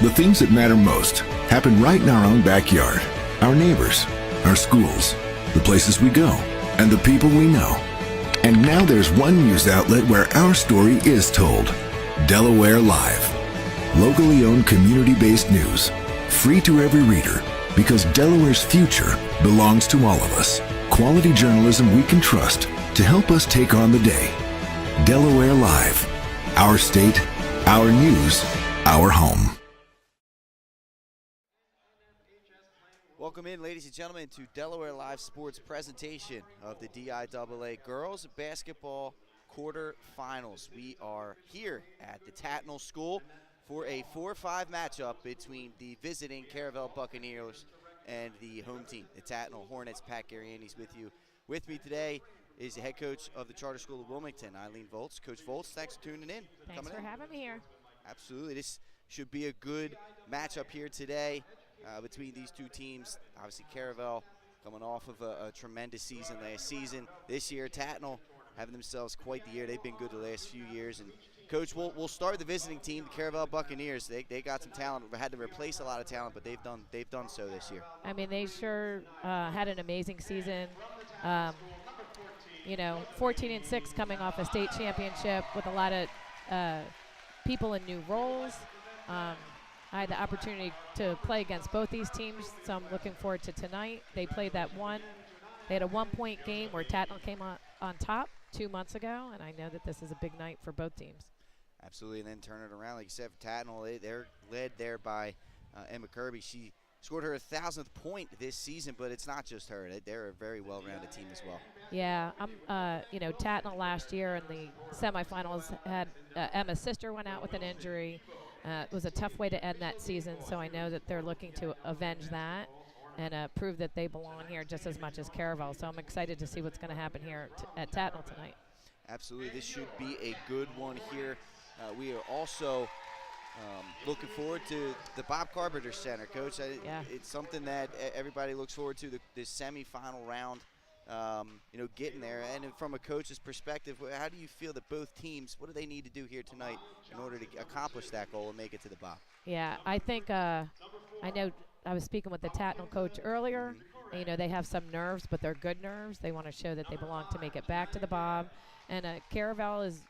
The things that matter most happen right in our own backyard. Our neighbors, our schools, the places we go, and the people we know. And now there's one news outlet where our story is told. Delaware Live. Locally owned community-based news. Free to every reader, because Delaware's future belongs to all of us. Quality journalism we can trust to help us take on the day. Delaware Live. Our state, our news, our home. Welcome in, ladies and gentlemen, to Delaware Live Sports presentation of the DIAA Girls Basketball Quarterfinals. We are here at the Tatnall School for a 4-5 matchup between the visiting Caravel Buccaneers and the home team, the Tatnall Hornets. Pat Gariani's with you. With me today is the head coach of the Charter School of Wilmington, Eileen Volz. Coach Volz, thanks for tuning in. Thanks for having me here. Absolutely. This should be a good matchup here today between these two teams. Obviously, Caravel coming off of a tremendous season last season. This year, Tatnall having themselves quite the year. They've been good the last few years. And Coach, we'll start with the visiting team, the Caravel Buccaneers. They got some talent. Had to replace a lot of talent, but they've done so this year. I mean, they sure had an amazing season. 14-6 coming off a state championship with a lot of people in new roles. I had the opportunity to play against both these teams, so I'm looking forward to tonight. They played they had a 1-point game where Tatnall came on top 2 months ago, and I know that this is a big night for both teams. Absolutely, and then turn it around. Like you said, for Tatnall, they're led there by Emma Kirby. She scored her 1,000th point this season, but it's not just her. They're a very well-rounded team as well. Yeah, Tatnall last year in the semifinals had Emma's sister went out with an injury. It was a tough way to end that season, so I know that they're looking to avenge that and prove that they belong here just as much as Caravel. So I'm excited to see what's going to happen here at Tatnall tonight. Absolutely. This should be a good one here. We are also looking forward to the Bob Carpenter Center, Coach. It's something that everybody looks forward to, the semifinal round, getting there. And from a coach's perspective, how do you feel that both teams, what do they need to do here tonight in order to accomplish that goal and make it to the Bob? Yeah, I think I know I was speaking with the Tatnall coach earlier. And, they have some nerves, but they're good nerves. They want to show that they belong to make it back to the Bob. And Caravel is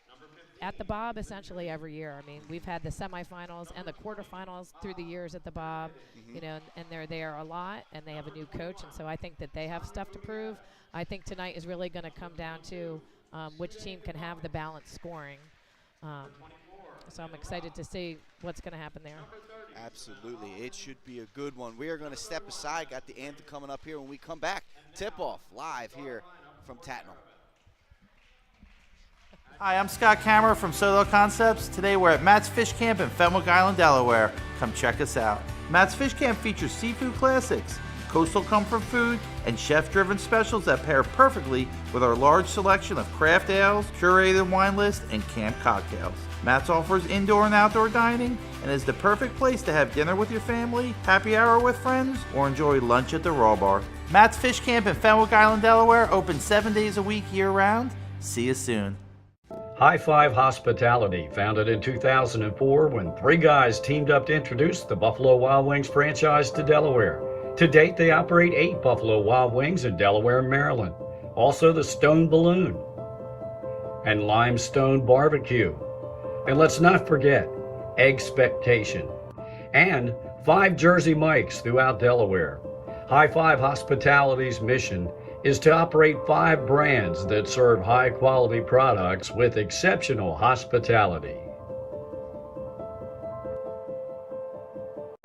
at the Bob essentially every year. I mean, we've had the semifinals and the quarterfinals through the years at the Bob, and they're there a lot, and they have a new coach, and so I think that they have stuff to prove. I think tonight is really going to come down to which team can have the balanced scoring. So I'm excited to see what's going to happen there. Absolutely. It should be a good one. We are going to step aside. Got the anthem coming up here. When we come back, tip-off live here from Tatnall. Hi, I'm Scott Kammerer from Solo Concepts. Today we're at Matt's Fish Camp in Fenwick Island, Delaware. Come check us out. Matt's Fish Camp features seafood classics, coastal comfort food, and chef-driven specials that pair perfectly with our large selection of craft ales, curated wine list, and camp cocktails. Matt's offers indoor and outdoor dining and is the perfect place to have dinner with your family, happy hour with friends, or enjoy lunch at the Raw Bar. Matt's Fish Camp in Fenwick Island, Delaware, open 7 days a week year-round. See you soon. High Five Hospitality, founded in 2004 when three guys teamed up to introduce the Buffalo Wild Wings franchise to Delaware. To date, they operate 8 Buffalo Wild Wings in Delaware and Maryland. Also the Stone Balloon and Limestone Barbecue. And let's not forget Expectation and 5 Jersey Mikes throughout Delaware. High Five Hospitality's mission is to operate 5 brands that serve high-quality products with exceptional hospitality.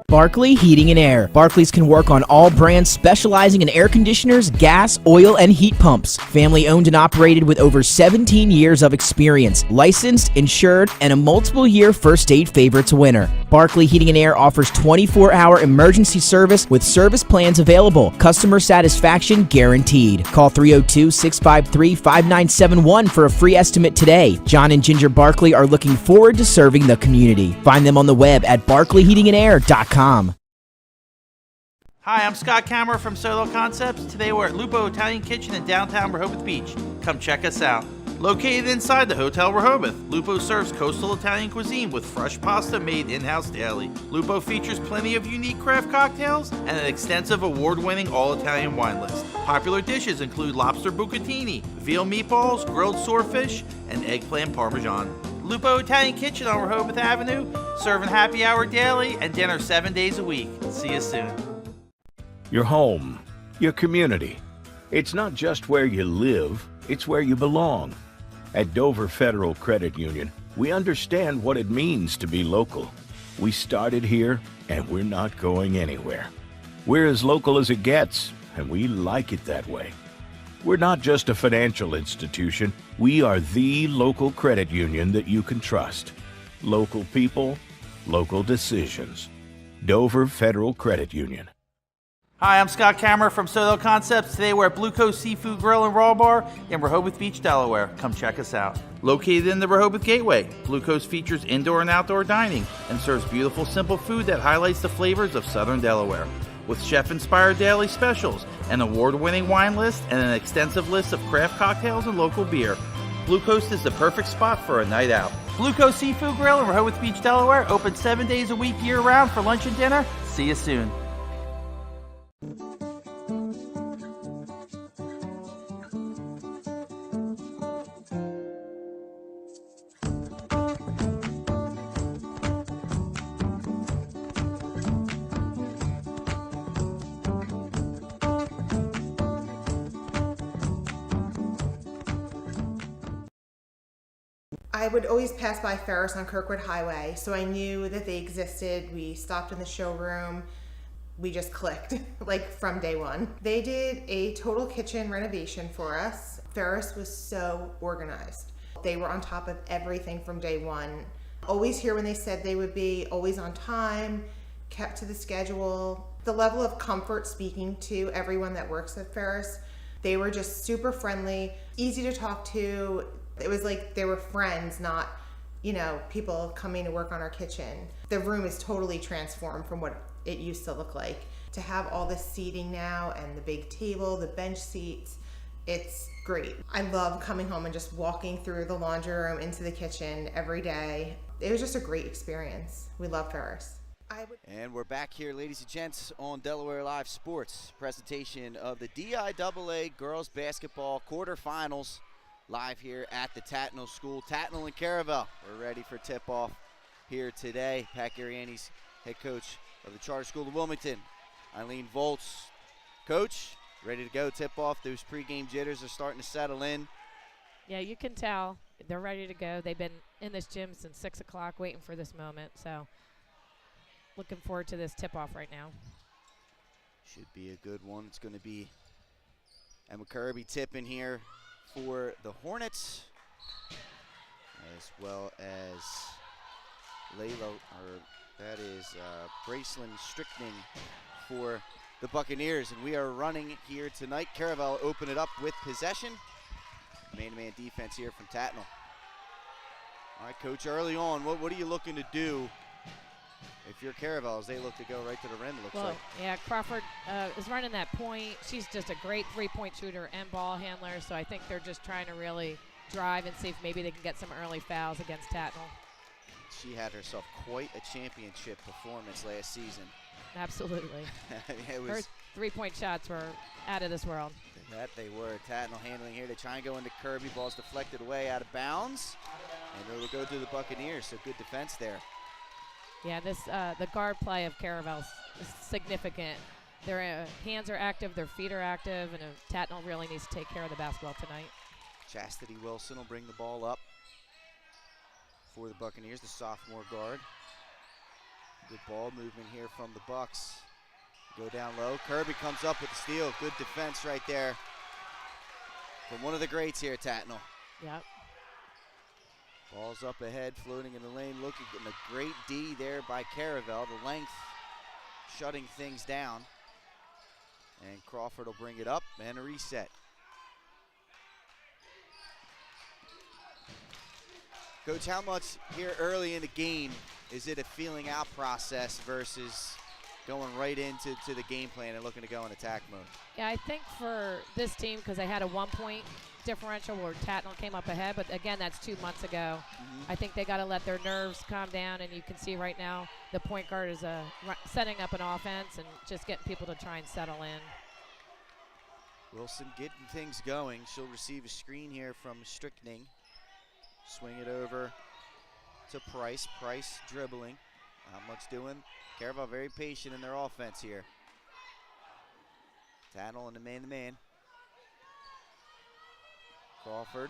Barkley Heating and Air. Barkley's can work on all brands specializing in air conditioners, gas, oil, and heat pumps. Family owned and operated with over 17 years of experience. Licensed, insured, and a multiple-year First Aid Favorites winner. Barkley Heating and Air offers 24-hour emergency service with service plans available. Customer satisfaction guaranteed. Call 302-653-5971 for a free estimate today. John and Ginger Barkley are looking forward to serving the community. Find them on the web at barkleyheatingandair.com. Hi, I'm Scott Kammerer from Solo Concepts. Today we're at Lupo Italian Kitchen in downtown Rehoboth Beach. Come check us out. Located inside the Hotel Rehoboth, Lupo serves coastal Italian cuisine with fresh pasta made in-house daily. Lupo features plenty of unique craft cocktails and an extensive award-winning all-Italian wine list. Popular dishes include lobster bucatini, veal meatballs, grilled swordfish, and eggplant parmesan. Lupo Italian Kitchen on Rehoboth Avenue, serving happy hour daily and dinner 7 days a week. See you soon. Your home, your community. It's not just where you live, it's where you belong. At Dover Federal Credit Union, we understand what it means to be local. We started here, and we're not going anywhere. We're as local as it gets, and we like it that way. We're not just a financial institution, we are the local credit union that you can trust. Local people, local decisions. Dover Federal Credit Union. Hi, I'm Scott Kammerer from Soto Concepts. Today we're at Blue Coast Seafood Grill and Raw Bar in Rehoboth Beach, Delaware. Come check us out. Located in the Rehoboth Gateway, Blue Coast features indoor and outdoor dining and serves beautiful, simple food that highlights the flavors of Southern Delaware. With chef-inspired daily specials, an award-winning wine list, and an extensive list of craft cocktails and local beer, Blue Coast is the perfect spot for a night out. Blue Coast Seafood Grill in Rehoboth Beach, Delaware, open 7 days a week year-round for lunch and dinner. See you soon. I would always pass by Ferris on Kirkwood Highway, so I knew that they existed. We stopped in the showroom. We just clicked, like from day one. They did a total kitchen renovation for us. Ferris was so organized. They were on top of everything from day one. Always here when they said they would be, always on time, kept to the schedule. The level of comfort speaking to everyone that works at Ferris, they were just super friendly, easy to talk to. It was like they were friends, not, people coming to work on our kitchen. The room is totally transformed from what it used to look like. To have all this seating now and the big table, the bench seats, it's great. I love coming home and just walking through the laundry room into the kitchen every day. It was just a great experience. We love Ferris. And we're back here, ladies and gents, on Delaware Live Sports. Presentation of the DIAA Girls Basketball Quarterfinals. Live here at the Tatnall School. Tatnall and Caravel, we're ready for tip-off here today. Pat Gariani's head coach of the Charter School of Wilmington, Eileen Volz. Coach, ready to go, tip-off. Those pregame jitters are starting to settle in. Yeah, you can tell they're ready to go. They've been in this gym since 6 o'clock waiting for this moment, so looking forward to this tip-off right now. Should be a good one. It's going to be Emma Kirby tipping here for the Hornets, as well as Braceland Strickning for the Buccaneers. And we are running here tonight. Caravel open it up with possession. Man-to-man defense here from Tatnall. All right, Coach, early on, what are you looking to do if you're Caravel as they look to go right to the rim, it looks like? Yeah, Crawford is running that point. She's just a great three-point shooter and ball handler, so I think they're just trying to really drive and see if maybe they can get some early fouls against Tatnall. She had herself quite a championship performance last season. Absolutely. Her three-point shots were out of this world. That they were. Tatnall handling here to try and go into Kirby. Ball's deflected away out of bounds. And it'll go to the Buccaneers, so good defense there. Yeah, the guard play of Caravel is significant. Their hands are active, their feet are active, and Tatnall really needs to take care of the basketball tonight. Chastity Wilson will bring the ball up for the Buccaneers, the sophomore guard. Good ball movement here from the Bucks. Go down low. Kirby comes up with the steal. Good defense right there from one of the greats here at Tatnall. Yep. Ball's up ahead, floating in the lane, looking at a great D there by Caravel. The length shutting things down. And Crawford will bring it up and a reset. Coach, how much here early in the game is it a feeling out process versus going right into the game plan and looking to go in attack mode? Yeah, I think for this team, because they had a 1-point differential where Tatnall came up ahead, but again, that's 2 months ago. I think they got to let their nerves calm down, and you can see right now the point guard is setting up an offense and just getting people to try and settle in. Wilson getting things going. She'll receive a screen here from Strickning. Swing it over to Price. Price dribbling. Not much doing. Caravel very patient in their offense here. Tatnall in the man-to-man. Crawford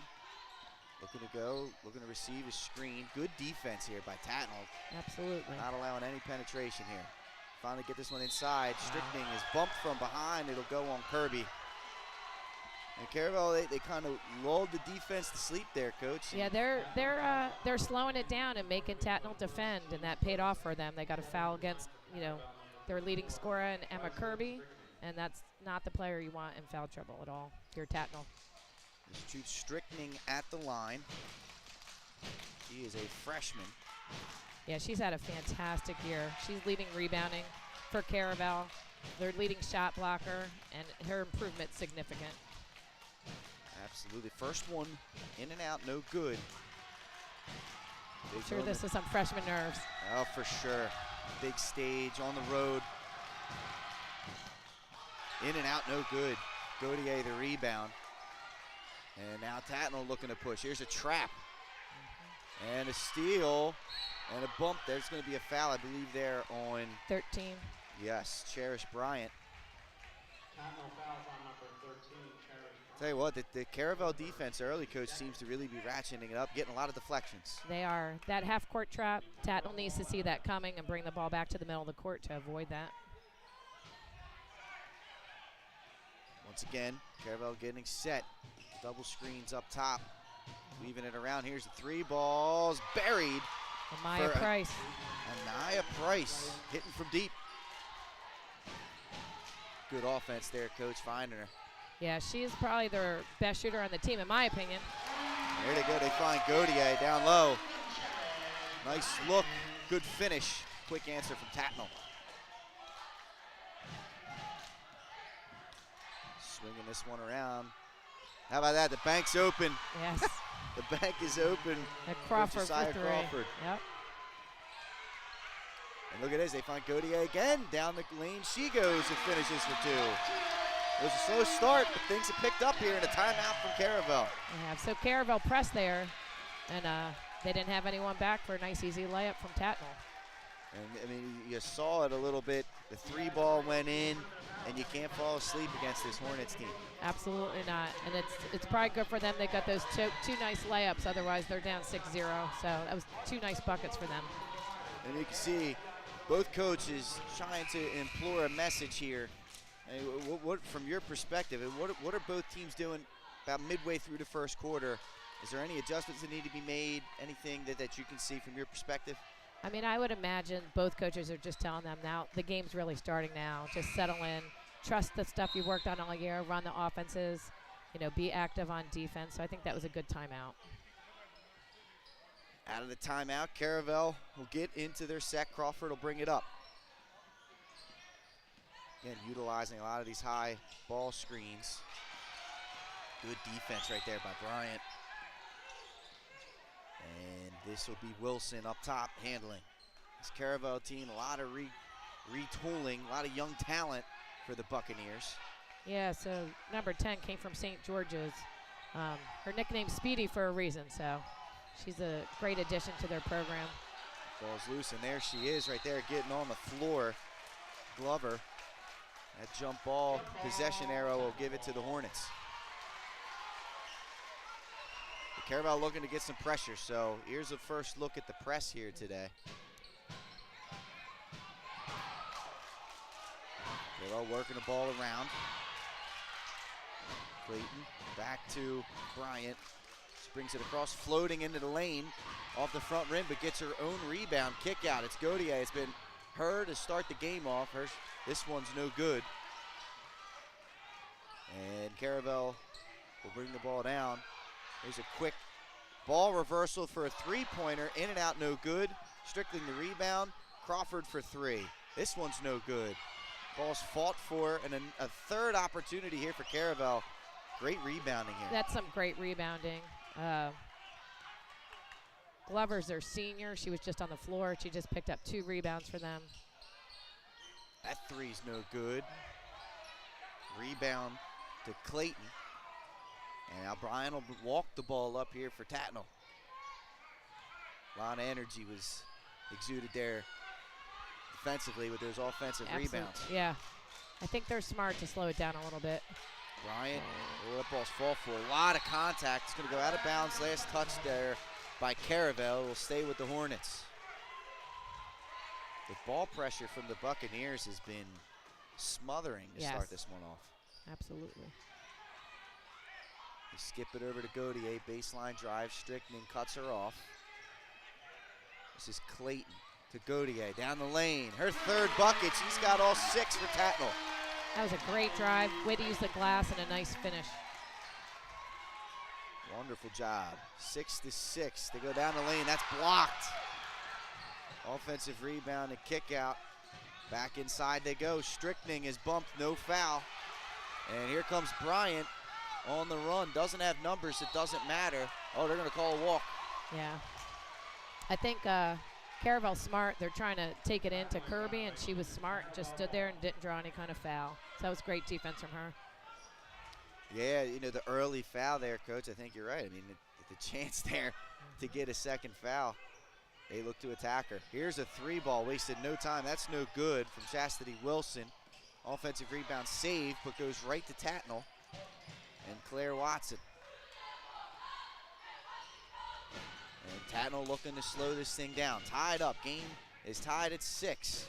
looking to go, looking to receive a screen. Good defense here by Tatnall. Absolutely. Not allowing any penetration here. Finally get this one inside. Strickning is bumped from behind. It'll go on Kirby. And Caravel, they kind of lulled the defense to sleep there, Coach. Yeah, they're slowing it down and making Tatnall defend, and that paid off for them. They got a foul against, their leading scorer, and Emma Kirby, and that's not the player you want in foul trouble at all. If you're Tatnall. This Strickning at the line. She is a freshman. Yeah, she's had a fantastic year. She's leading rebounding for Caravel. Their leading shot blocker, and her improvement's significant. Absolutely. First one in and out, no good. I'm sure this is some freshman nerves. Oh, for sure. Big stage on the road. In and out, no good. Gautier the rebound. And now Tatnall looking to push. Here's a trap. And a steal. And a bump. There's going to be a foul, I believe, there on 13. Yes, Cherish Bryant. Tatnall fouls on number 13, Cherish. Tell you what, the Caravel defense early, Coach, seems to really be ratcheting it up, getting a lot of deflections. They are. That half-court trap, Tatnall needs to see that coming and bring the ball back to the middle of the court to avoid that. Once again, Caravel getting set. Double screens up top, weaving it around. Here's the three balls buried. Amaya Price. Anaya Price hitting from deep. Good offense there, Coach, finding her. Yeah, she is probably their best shooter on the team, in my opinion. There they go. They find Gautier down low. Nice look. Good finish. Quick answer from Tatnall. Swinging this one around. How about that? The bank's open. Yes. The bank is open. And Crawford for Josiah three. Crawford. Yep. And look at this. They find Gautier again. Down the lane she goes and finishes for two. It was a slow start, but things have picked up here in a timeout from Caravel. Yeah, so Caravel pressed there, and they didn't have anyone back for a nice, easy layup from Tatnall. And, I mean, you saw it a little bit. The three ball went in, and you can't fall asleep against this Hornets team. Absolutely not. And it's probably good for them. They got those two nice layups. Otherwise, they're down 6-0. So that was two nice buckets for them. And you can see both coaches trying to implore a message here. And what from your perspective, what are both teams doing about midway through the first quarter? Is there any adjustments that need to be made? Anything that you can see from your perspective? I mean, I would imagine both coaches are just telling them now the game's really starting now. Just settle in, trust the stuff you worked on all year, run the offenses, be active on defense. So I think that was a good timeout. Out of the timeout, Caravel will get into their set. Crawford will bring it up. Again, utilizing a lot of these high ball screens. Good defense right there by Bryant. And this will be Wilson up top handling. This Caravel team, a lot of retooling, a lot of young talent for the Buccaneers. Yeah, so number 10 came from St. George's. Her nickname's Speedy for a reason, so she's a great addition to their program. Ball's loose, and there she is right there getting on the floor. Glover. That jump ball possession arrow will give it to the Hornets. Caravel looking to get some pressure, so here's a first look at the press here today. Caravel working the ball around. Clayton back to Bryant. She brings it across, floating into the lane off the front rim, but gets her own rebound. Kick out. It's Gautier. It's been her to start the game off. This one's no good. And Caravel will bring the ball down. There's a quick ball reversal for a three-pointer. In and out, no good. Strickling the rebound. Crawford for three. This one's no good. Ball's fought for, and a third opportunity here for Caravel Great rebounding here. That's some great rebounding. Glover's their senior. She was just on the floor. She just picked up 2 rebounds for them. That three's no good. Rebound to Clayton. And now Brian will walk the ball up here for Tatnall. A lot of energy was exuded there defensively with those offensive rebounds. Yeah. I think they're smart to slow it down a little bit. Bryant, that ball's fall for a lot of contact. It's going to go out of bounds. Last touch there by Caravel will stay with the Hornets. The ball pressure from the Buccaneers has been smothering to start this one off. Absolutely. They skip it over to Gaudier, baseline drive. Strickland cuts her off. This is Clayton to Gaudier, down the lane. Her 3rd bucket, she's got all 6 for Tatnall. That was a great drive. Way to use the glass and a nice finish. Wonderful job. 6-6. They go down the lane. That's blocked. Offensive rebound and kick out. Back inside they go. Strickning is bumped. No foul. And here comes Bryant on the run. Doesn't have numbers. It doesn't matter. Oh, they're going to call a walk. Yeah. I think Caravel's smart. They're trying to take it into Kirby, and she was smart. Just stood there and didn't draw any kind of foul. So that was great defense from her. Yeah, you know, the early foul there, Coach, I think you're right. I mean, the chance there to get a second foul, they look to attack her. Here's a 3-ball, wasted no time. That's no good from Chastity Wilson. Offensive rebound saved, but goes right to Tatnall and Claire Watson. And Tatnall looking to slow this thing down. Tied up, game is tied at 6.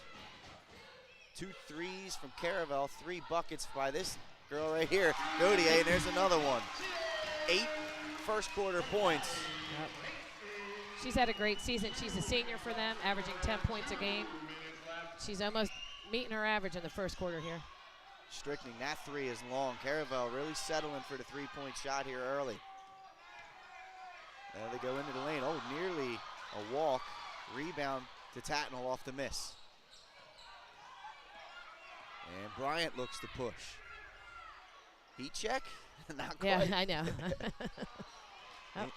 2 threes from Caravel, 3 buckets by this girl right here, Gaudier, and there's another one. 8 first quarter points. Yep. She's had a great season. She's a senior for them, averaging 10 points a game. She's almost meeting her average in the first quarter here. Strickling, that 3 is long. Caravel really settling for the 3-point shot here early. Now they go into the lane. Oh, nearly a walk. Rebound to Tatnall off the miss. And Bryant looks to push. Heat check? Not quite. Yeah, I know. Oh,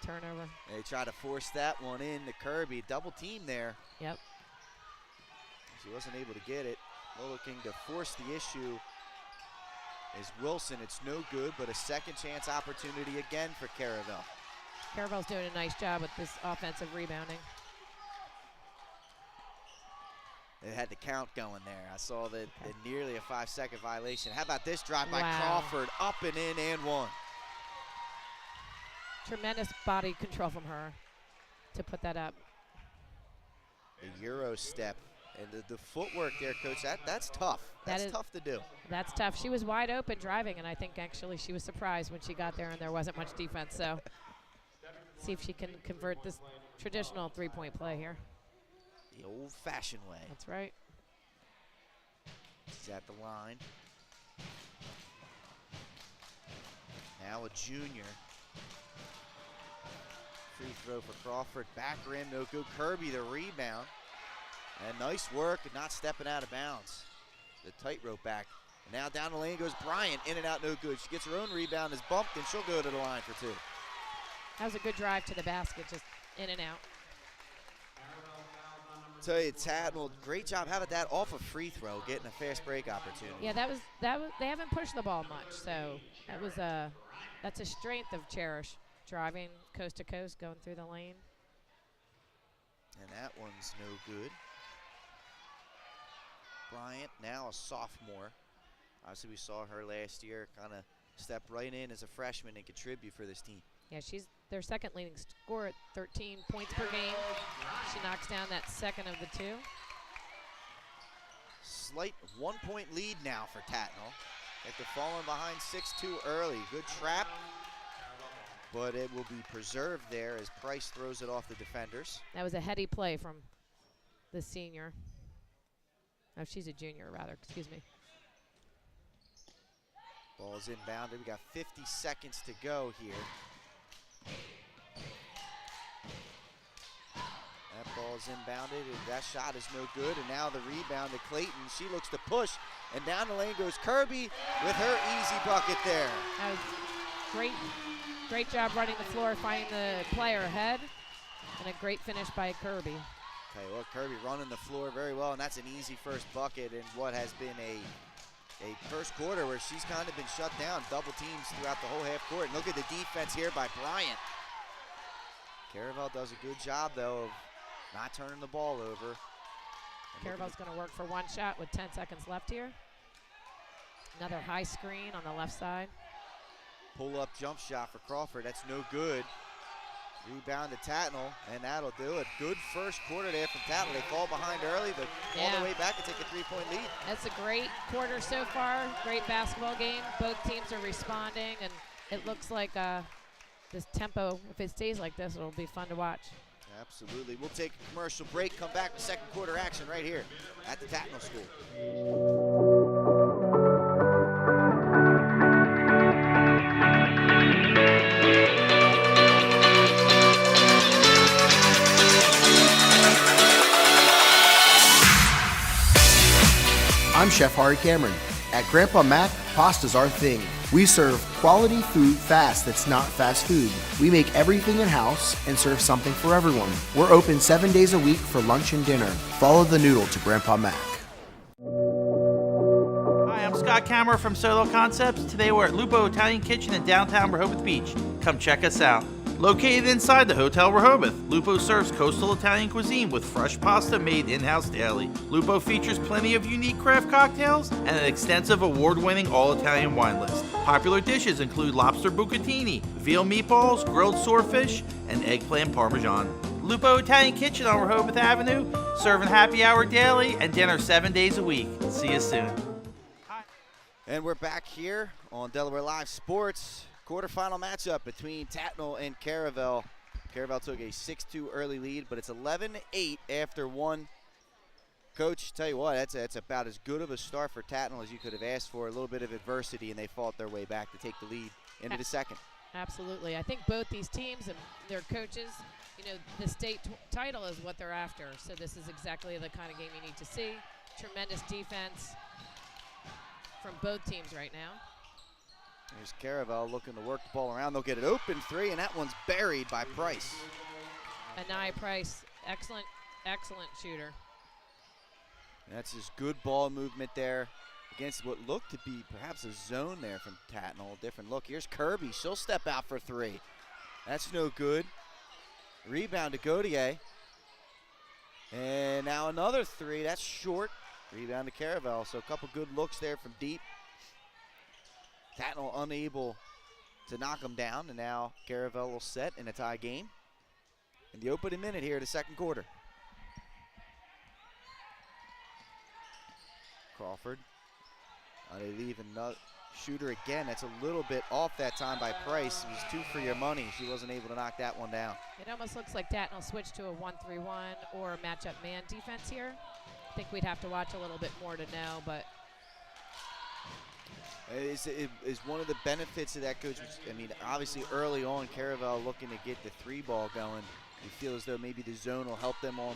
turnover. They try to force that one in to Kirby. Double team there. Yep. She wasn't able to get it. Looking to force the issue is Wilson. It's no good, but a second chance opportunity again for Caravel. Caravel's doing a nice job with this offensive rebounding. They had the count going there. I saw that nearly a 5-second violation. How about this drive by Crawford? Up and in and one. Tremendous body control from her to put that up. The Euro step. And the footwork there, Coach, that's tough. That's tough to do. That's tough. She was wide open driving, and I think actually she was surprised when she got there and there wasn't much defense. So see if she can convert this traditional 3-point play here. The old-fashioned way. That's right. She's at the line. Now a junior. Free throw for Crawford. Back rim, no good. Kirby the rebound. And nice work, not stepping out of bounds. The tightrope back. And now down the lane goes Bryant. In and out, no good. She gets her own rebound, is bumped, and she'll go to the line for 2. That was a good drive to the basket, just in and out. Tell you, Tatnall, great job. How about that off a free throw, getting a fast break opportunity? Yeah, that was. They haven't pushed the ball much, so that's a strength of Cherish, driving coast to coast, going through the lane. And that one's no good. Bryant, now a sophomore. Obviously, we saw her last year kind of step right in as a freshman and contribute for this team. Yeah, she's their second leading scorer at 13 points per game. She knocks down that second of the 2. Slight 1-point lead now for Tatnall. After falling behind 6-2 early. Good trap, but it will be preserved there as Price throws it off the defenders. That was a heady play from the senior. Oh, she's a junior, rather. Excuse me. Ball's inbounded. We got 50 seconds to go here. That ball's inbounded, and that shot is no good. And now the rebound to Clayton. She looks to push. And down the lane goes Kirby with her easy bucket there. That was great job running the floor, finding the player ahead, and a great finish by Kirby. Tell you what, Kirby running the floor very well, and that's an easy first bucket in what has been a first quarter where she's kind of been shut down, double teams throughout the whole half court. And look at the defense here by Bryant. Caravel does a good job, though, of not turning the ball over. Caravel's going to work for one shot with 10 seconds left here. Another high screen on the left side. Pull-up jump shot for Crawford. That's no good. Rebound to Tatnall, and that'll do it. Good first quarter there from Tatnall. They fall behind early, but all the way back and take a three-point lead. That's a great quarter so far. Great basketball game. Both teams are responding, and it looks like this tempo, if it stays like this, it'll be fun to watch. Absolutely. We'll take a commercial break, come back with second quarter action right here at the Tatnall School. I'm Chef Hari Cameron. At Grandpa Mac, pasta's our thing. We serve quality food fast that's not fast food. We make everything in-house and serve something for everyone. We're open 7 days a week for lunch and dinner. Follow the noodle to Grandpa Mac. Hi, I'm Scott Kammerer from Solo Concepts. Today we're at Lupo Italian Kitchen in downtown Rehoboth Beach. Come check us out. Located inside the Hotel Rehoboth, Lupo serves coastal Italian cuisine with fresh pasta made in-house daily. Lupo features plenty of unique craft cocktails and an extensive award-winning all-Italian wine list. Popular dishes include lobster bucatini, veal meatballs, grilled swordfish, and eggplant parmesan. Lupo Italian Kitchen on Rehoboth Avenue, serving happy hour daily and dinner 7 days a week. See you soon. And we're back here on Delaware Live Sports. Quarterfinal matchup between Tatnall and Caravel. Caravel took a 6-2 early lead, but it's 11-8 after one. Coach, tell you what, that's about as good of a start for Tatnall as you could have asked for. A little bit of adversity, and they fought their way back to take the lead into the second. Absolutely. I think both these teams and their coaches, the state title is what they're after. So this is exactly the kind of game you need to see. Tremendous defense from both teams right now. There's Caravel looking to work the ball around. They'll get it open three, and that one's buried by Price. Anaya Price, excellent shooter. That's his good ball movement there against what looked to be perhaps a zone there from Tatnall. Different look. Here's Kirby. She'll step out for three. That's no good. Rebound to Gautier. And now another three. That's short. Rebound to Caravel. So a couple good looks there from deep. Tatnall unable to knock them down, and now Caravel will set in a tie game. In the opening minute here, the second quarter. Crawford. They leave another shooter again. That's a little bit off that time by Price. It was 2 for your money. She wasn't able to knock that one down. It almost looks like Tatnall switched to a 1-3-1 or a matchup man defense here. I think we'd have to watch a little bit more to know, but Is one of the benefits of that, Coach. I mean, obviously early on, Caravel looking to get the three ball going. You feel as though maybe the zone will help them on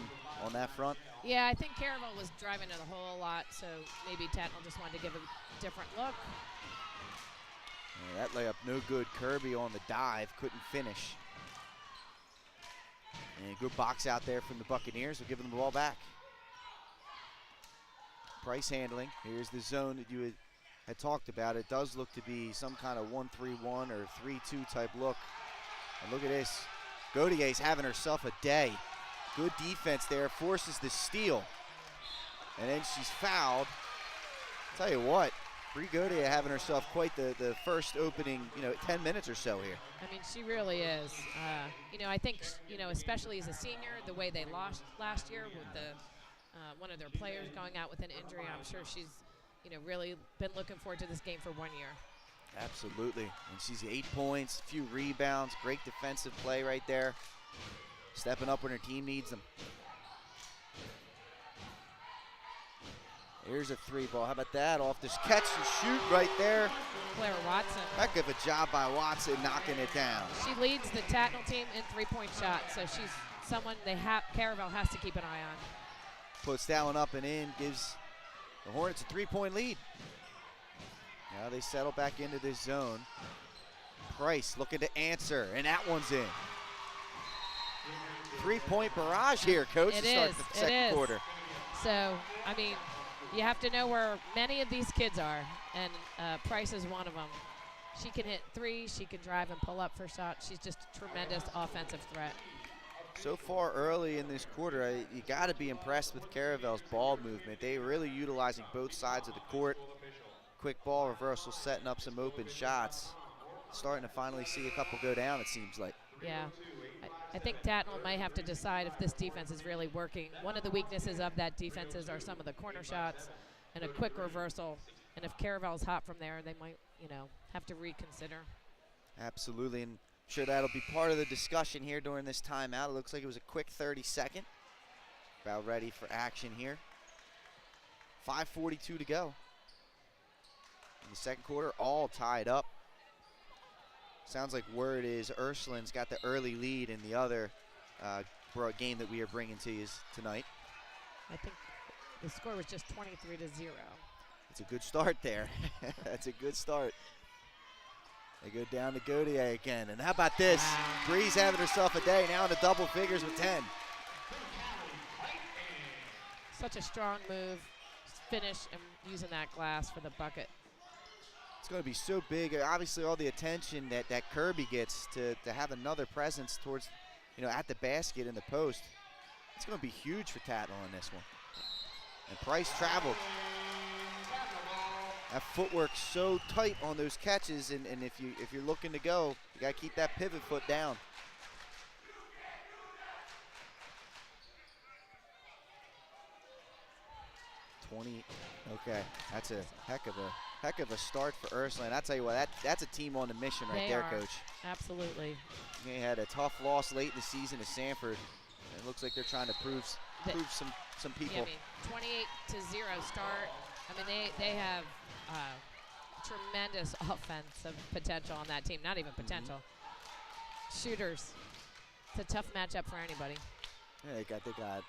that front? Yeah, I think Caravel was driving to the hole a lot, so maybe Tatnall just wanted to give a different look. Yeah, that layup no good. Kirby on the dive, couldn't finish. And good box out there from the Buccaneers. We'll give them the ball back. Price handling. Here's the zone that you had talked about. It does look to be some kind of 1-3-1 or 3-2 type look. And look at this. Gautier's having herself a day. Good defense there, forces the steal. And then she's fouled. Tell you what, Bree Gautier having herself quite the first opening, 10 minutes or so here. I mean, she really is. I think, especially as a senior, the way they lost last year with one of their players going out with an injury, I'm sure she's really been looking forward to this game for 1 year. Absolutely. And she's 8 points, a few rebounds, great defensive play right there. Stepping up when her team needs them. Here's a three ball. How about that? Off this catch and shoot right there. Claire Watson. Heck of a job by Watson knocking it down. She leads the Tatnall team in three-point shots, so she's someone Caravel has to keep an eye on. Puts that one up and in, gives The Hornets a 3-point lead. Now they settle back into this zone. Price looking to answer, and that one's in. 3-point barrage here, Coach, to start the second quarter. So, I mean, you have to know where many of these kids are, and Price is one of them. She can hit threes, she can drive and pull up for shots. She's just a tremendous offensive threat. So far early in this quarter, you got to be impressed with Caravel's ball movement. They're really utilizing both sides of the court. Quick ball reversal, setting up some open shots. Starting to finally see a couple go down, it seems like. Yeah, I think Tatnall might have to decide if this defense is really working. One of the weaknesses of that defense are some of the corner shots and a quick reversal. And if Caravel's hot from there, they might, have to reconsider. Absolutely, and I'm sure that'll be part of the discussion here during this timeout. It looks like it was a quick 30-second. About ready for action here. 5:42 to go. In the second quarter, all tied up. Sounds like word is Ursuline's got the early lead in the other game that we are bringing to you tonight. I think the score was just 23-0. It's a good start there. That's a good start. They go down to Gaudier again. And how about this? Wow. Bree's having herself a day, now in the double figures with 10. Such a strong move. Finish and using that glass for the bucket. It's going to be so big. Obviously, all the attention that Kirby gets to have another presence towards, at the basket in the post. It's going to be huge for Tatnall in this one. And Price traveled. That footwork's so tight on those catches, and if you're looking to go, you got to keep that pivot foot down. Okay, that's a heck of a start for Ursuline. I tell you what, that's a team on a mission right there, Coach. Absolutely. They had a tough loss late in the season to Sanford. It looks like they're trying to prove some people. Yeah, 28-0 start. I mean, they have tremendous offensive potential on that team. Not even potential. Shooters. It's a tough matchup for anybody. Yeah, they got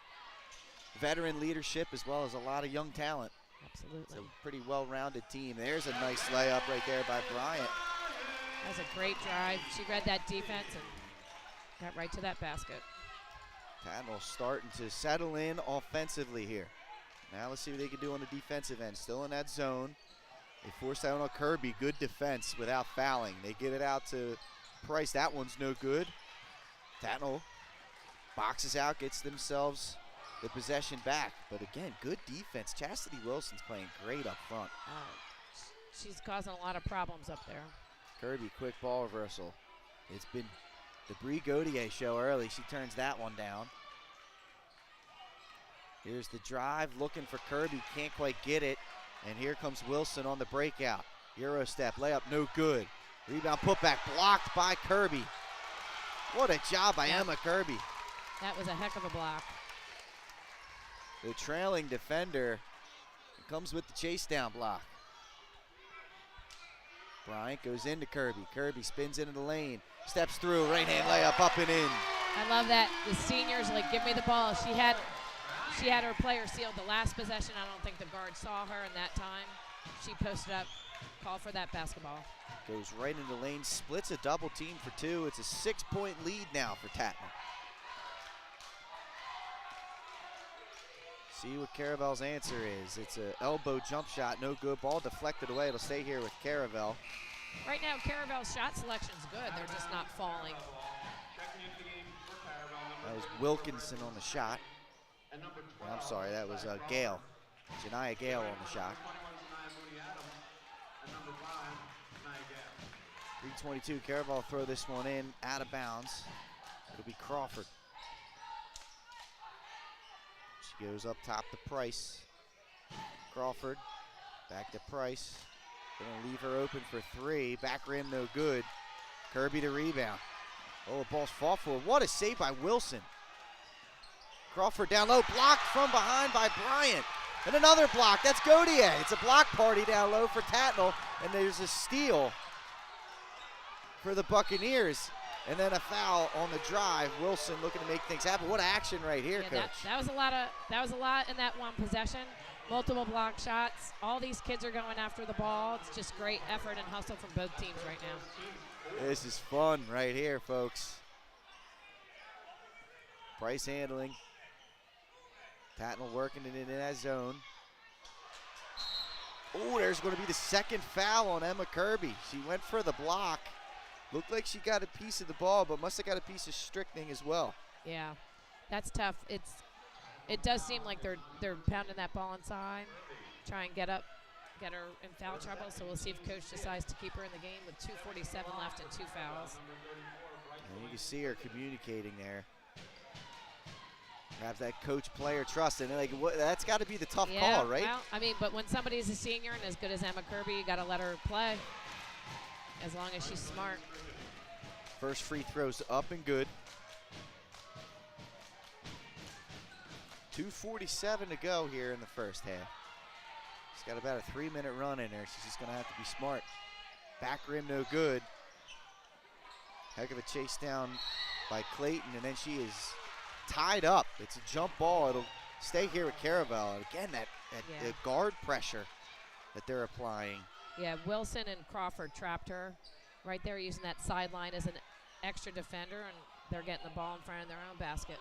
veteran leadership as well as a lot of young talent. Absolutely. It's a pretty well-rounded team. There's a nice layup right there by Bryant. That was a great drive. She read that defense and got right to that basket. Tatnall starting to settle in offensively here. Now let's see what they can do on the defensive end. Still in that zone. They force that one on Kirby. Good defense without fouling. They get it out to Price. That one's no good. Tatnall boxes out, gets themselves the possession back. But again, good defense. Chastity Wilson's playing great up front. She's causing a lot of problems up there. Kirby, quick ball reversal. It's been the Bree Gaudier show early. She turns that one down. Here's the drive, looking for Kirby, can't quite get it. And here comes Wilson on the breakout. Euro step, layup, no good. Rebound putback, blocked by Kirby. What a job by Emma Kirby. That was a heck of a block. The trailing defender comes with the chase down block. Bryant goes into Kirby. Kirby spins into the lane, steps through, right hand layup, up and in. I love that. The seniors give me the ball. She had her player sealed the last possession. I don't think the guard saw her in that time. She posted up, called for that basketball. Goes right into the lane, splits a double team for two. It's a 6-point lead now for Tatnall. See what Caravel's answer is. It's an elbow jump shot, no good. Ball deflected away. It'll stay here with Caravel. Right now, Caravel's shot selection's good. They're just not falling. That was Wilkinson on the shot. I'm sorry, that was Gale. Janiyah Gale on the shot. 3:22, Caravel will throw this one in, out of bounds. It'll be Crawford. She goes up top to Price. Crawford, back to Price. Gonna leave her open for three. Back rim, no good. Kirby to rebound. Oh, the ball's fought for. What a save by Wilson. Crawford down low, blocked from behind by Bryant. And another block, that's Gaudier. It's a block party down low for Tatnall, and there's a steal for the Buccaneers. And then a foul on the drive. Wilson looking to make things happen. What action right here, Coach. That was a lot in that one possession. multiple block shots. All these kids are going after the ball. It's just great effort and hustle from both teams right now. This is fun right here, folks. Price handling. Tatnall working it in that zone. Oh, there's going to be the second foul on Emma Kirby. She went for the block. Looked like she got a piece of the ball, but must have got a piece of Strickling as well. Yeah, that's tough. It does seem like they're pounding that ball inside, try and get her in foul trouble. So we'll see if coach decides to keep her in the game with 2:47 left and 2 fouls. And you can see her communicating there. Have that coach-player trust, and like that's got to be the tough call, right? Well, I mean, but when somebody's a senior and as good as Emma Kirby, you got to let her play, as long as she's smart. First free throw's up and good. 2:47 to go here in the first half. She's got about a 3-minute run in there. She's just going to have to be smart. Back rim, no good. Heck of a chase down by Clayton, and then she is tied up. It's a jump ball. It'll stay here with Caravel. And again, that guard pressure that they're applying. Yeah, Wilson and Crawford trapped her right there, using that sideline as an extra defender, and they're getting the ball in front of their own basket.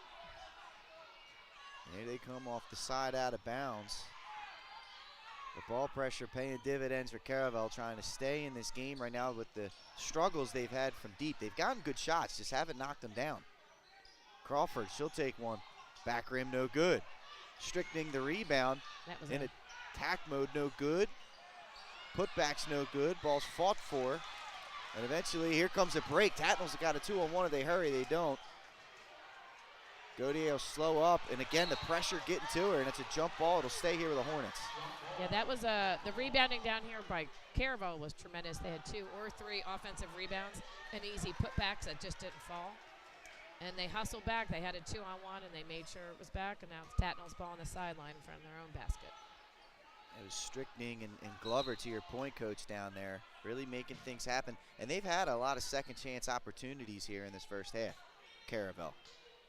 Here they come off the side out of bounds. The ball pressure paying dividends for Caravel, trying to stay in this game right now with the struggles they've had from deep. They've gotten good shots, just haven't knocked them down. Crawford, she'll take one. Back rim, no good. Strickling the rebound. That was in attack mode, no good. Putbacks, no good. Ball's fought for. And eventually, here comes a break. Tatnall's got a 2-on-1. If they hurry, they don't. Gaudier will slow up, and again, the pressure getting to her, and it's a jump ball. It'll stay here with the Hornets. Yeah, that was the rebounding down here by Caravel was tremendous. They had 2 or 3 offensive rebounds and easy putbacks that just didn't fall. And they hustled back. They had a 2-on-1, and they made sure it was back, and now it's Tatnall's ball on the sideline in front of their own basket. It was Strickling and Glover, to your point, Coach, down there, really making things happen. And they've had a lot of second chance opportunities here in this first half, Caravel.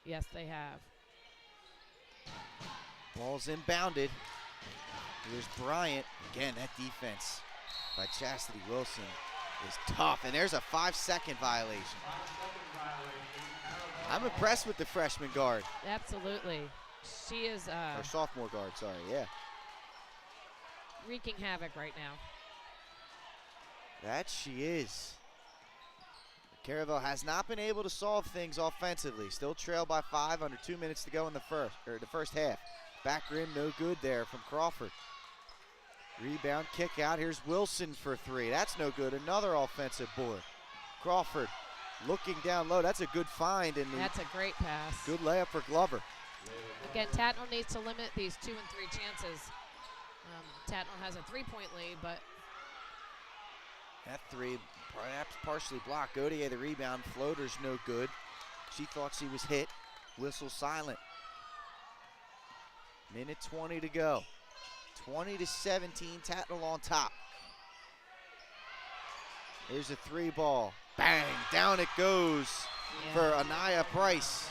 Yes, they have. Ball's inbounded. Here's Bryant. Again, that defense by Chastity Wilson is tough. And there's a 5-second violation. I'm impressed with the freshman guard. Absolutely. She is or sophomore guard, sorry, yeah. Wreaking havoc right now. That she is. Caravel has not been able to solve things offensively. Still trailed by 5, under 2 minutes to go in the first half. Back rim, no good there from Crawford. Rebound, kick out. Here's Wilson for 3. That's no good. Another offensive board. Crawford looking down low. That's a good find. And that's a great pass. Good layup for Glover. Again, Tatnall needs to limit these 2 and 3 chances. Tatnall has a 3-point lead, but that 3 perhaps partially blocked. Gaudier the rebound. Floater's no good. She thought she was hit. Whistle silent. Minute 20 to go. 20-17, Tatnall on top. Here's a 3 ball. Bang, down it goes for Anaya Price.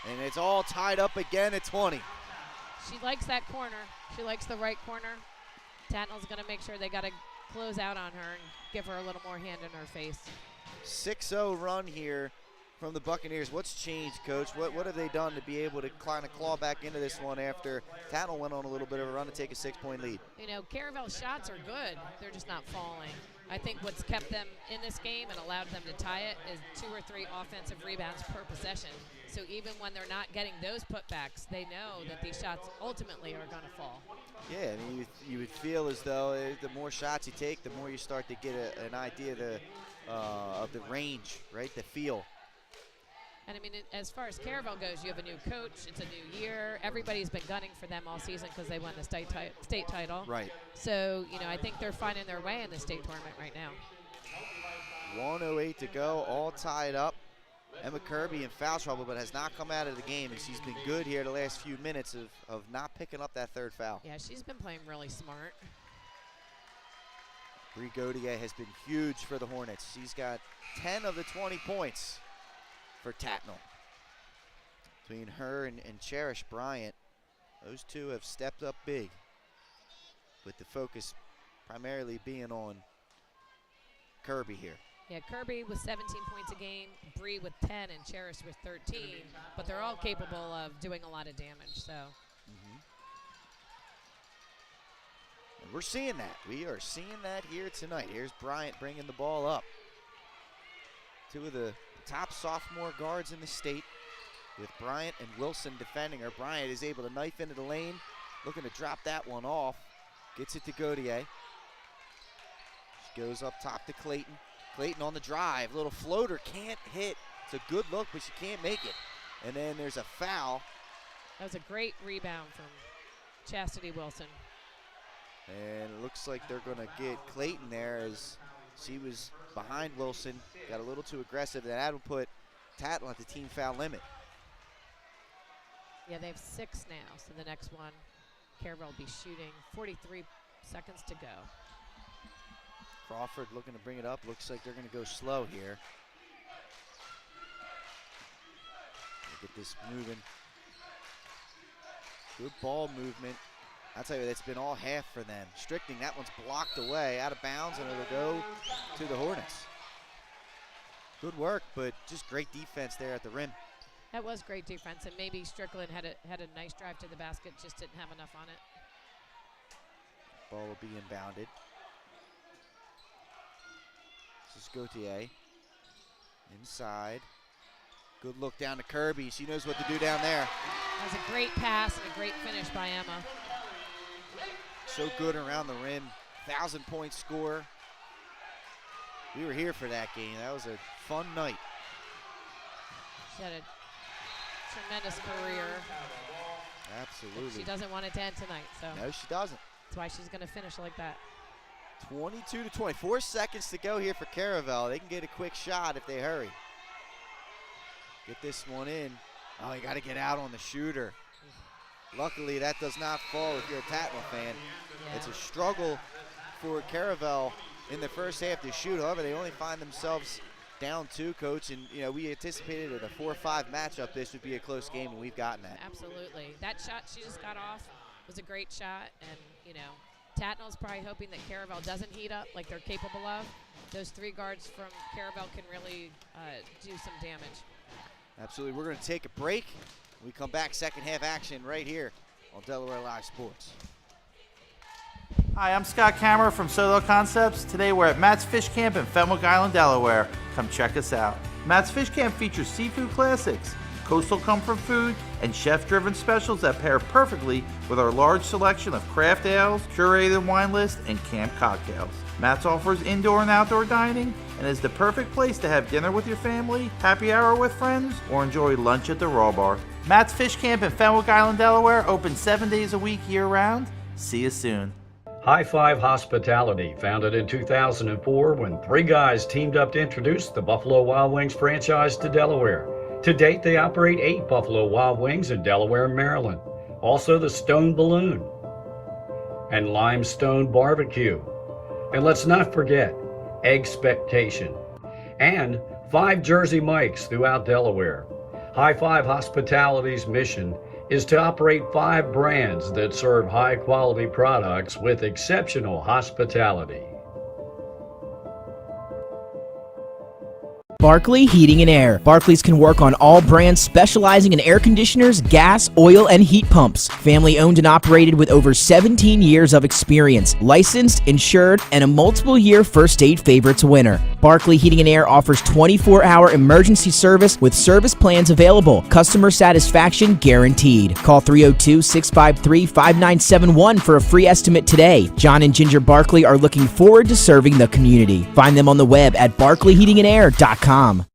And it's all tied up again at 20. She likes that corner. She likes the right corner. Tatnall's going to make sure they got to close out on her and give her a little more hand in her face. 6-0 run here from the Buccaneers. What's changed, Coach? What have they done to be able to kind of claw back into this one after Tatnall went on a little bit of a run to take a 6-point lead? You know, Caravel's shots are good. They're just not falling. I think what's kept them in this game and allowed them to tie it is 2 or 3 offensive rebounds per possession. So even when they're not getting those putbacks, they know that these shots ultimately are going to fall. Yeah, I mean, you would feel as though the more shots you take, the more you start to get an idea of the range, right, the feel. And I mean, as far as Caravel goes, you have a new coach. It's a new year. Everybody's been gunning for them all season because they won the state title. Right. So, you know, I think they're finding their way in the state tournament right now. 1:08 to go, all tied up. Emma Kirby in foul trouble, but has not come out of the game, and she's been good here the last few minutes of not picking up that 3rd foul. Yeah, she's been playing really smart. Bree Gaudier has been huge for the Hornets. She's got 10 of the 20 points for Tatnall. Between her and Cherish Bryant, Those two have stepped up big, with the focus primarily being on Kirby here. Yeah, Kirby with 17 points a game, Bree with 10, and Cherish with 13, but they're all capable of doing a lot of damage, so. And we're seeing that. We are seeing that here tonight. Here's Bryant bringing the ball up. Two of the top sophomore guards in the state, with Bryant and Wilson defending her. Bryant is able to knife into the lane, looking to drop that one off. Gets it to Gautier. She goes up top to Clayton. Clayton on the drive, little floater, can't hit. It's a good look, but she can't make it. And then there's a foul. That was a great rebound from Chastity Wilson. And it looks like they're gonna get Clayton there as she was behind Wilson, got a little too aggressive. That will put Tatnall at the team foul limit. Yeah, they have 6 now, so the next one, Caravel will be shooting. 43 seconds to go. Crawford looking to bring it up. Looks like they're going to go slow here. Get this moving. Good ball movement. I'll tell you, that's been all half for them. Strickling, that one's blocked away, out of bounds, and it'll go to the Hornets. Good work, but just great defense there at the rim. That was great defense, and maybe Strickland had a nice drive to the basket, just didn't have enough on it. Ball will be inbounded. This is Gautier. Inside. Good look down to Kirby. She knows what to do down there. That was a great pass and a great finish by Emma. So good around the rim. 1,000-point score. We were here for that game. That was a fun night. She had a tremendous career. Absolutely. She doesn't want it to end tonight, so. No, she doesn't. That's why she's going to finish like that. 22-20. 4 seconds to go here for Caravel. They can get a quick shot if they hurry. Get this one in. Oh, you got to get out on the shooter. Luckily, that does not fall if you're a Tatnall fan. Yeah. It's a struggle for Caravel in the first half to shoot. However, they only find themselves down 2, Coach. And, you know, we anticipated at a 4-5 matchup, this would be a close game, and we've gotten that. Absolutely. That shot she just got off was a great shot. And, you know, Tatnall's probably hoping that Caravel doesn't heat up like they're capable of. Those 3 guards from Caravel can really do some damage. Absolutely. We're going to take a break. We come back, second half action right here on Delaware Live Sports. Hi, I'm Scott Kammerer from Solo Concepts. Today we're at Matt's Fish Camp in Fenwick Island, Delaware. Come check us out. Matt's Fish Camp features seafood classics, coastal comfort food, and chef-driven specials that pair perfectly with our large selection of craft ales, curated wine list, and camp cocktails. Matt's offers indoor and outdoor dining and is the perfect place to have dinner with your family, happy hour with friends, or enjoy lunch at the Raw Bar. Matt's Fish Camp in Fenwick Island, Delaware, open 7 days a week year-round. See you soon. High Five Hospitality, founded in 2004 when 3 guys teamed up to introduce the Buffalo Wild Wings franchise to Delaware. To date, they operate 8 Buffalo Wild Wings in Delaware and Maryland. Also the Stone Balloon and Limestone Barbecue. And let's not forget Expectation and 5 Jersey Mikes throughout Delaware. High Five Hospitality's mission is to operate 5 brands that serve high-quality products with exceptional hospitality. Barkley Heating and Air. Barclays can work on all brands specializing in air conditioners, gas, oil, and heat pumps. Family owned and operated with over 17 years of experience. Licensed, insured, and a multiple-year First Aid Favorites winner. Barkley Heating and Air offers 24-hour emergency service with service plans available. Customer satisfaction guaranteed. Call 302-653-5971 for a free estimate today. John and Ginger Barkley are looking forward to serving the community. Find them on the web at barkleyheatingandair.com. Hi,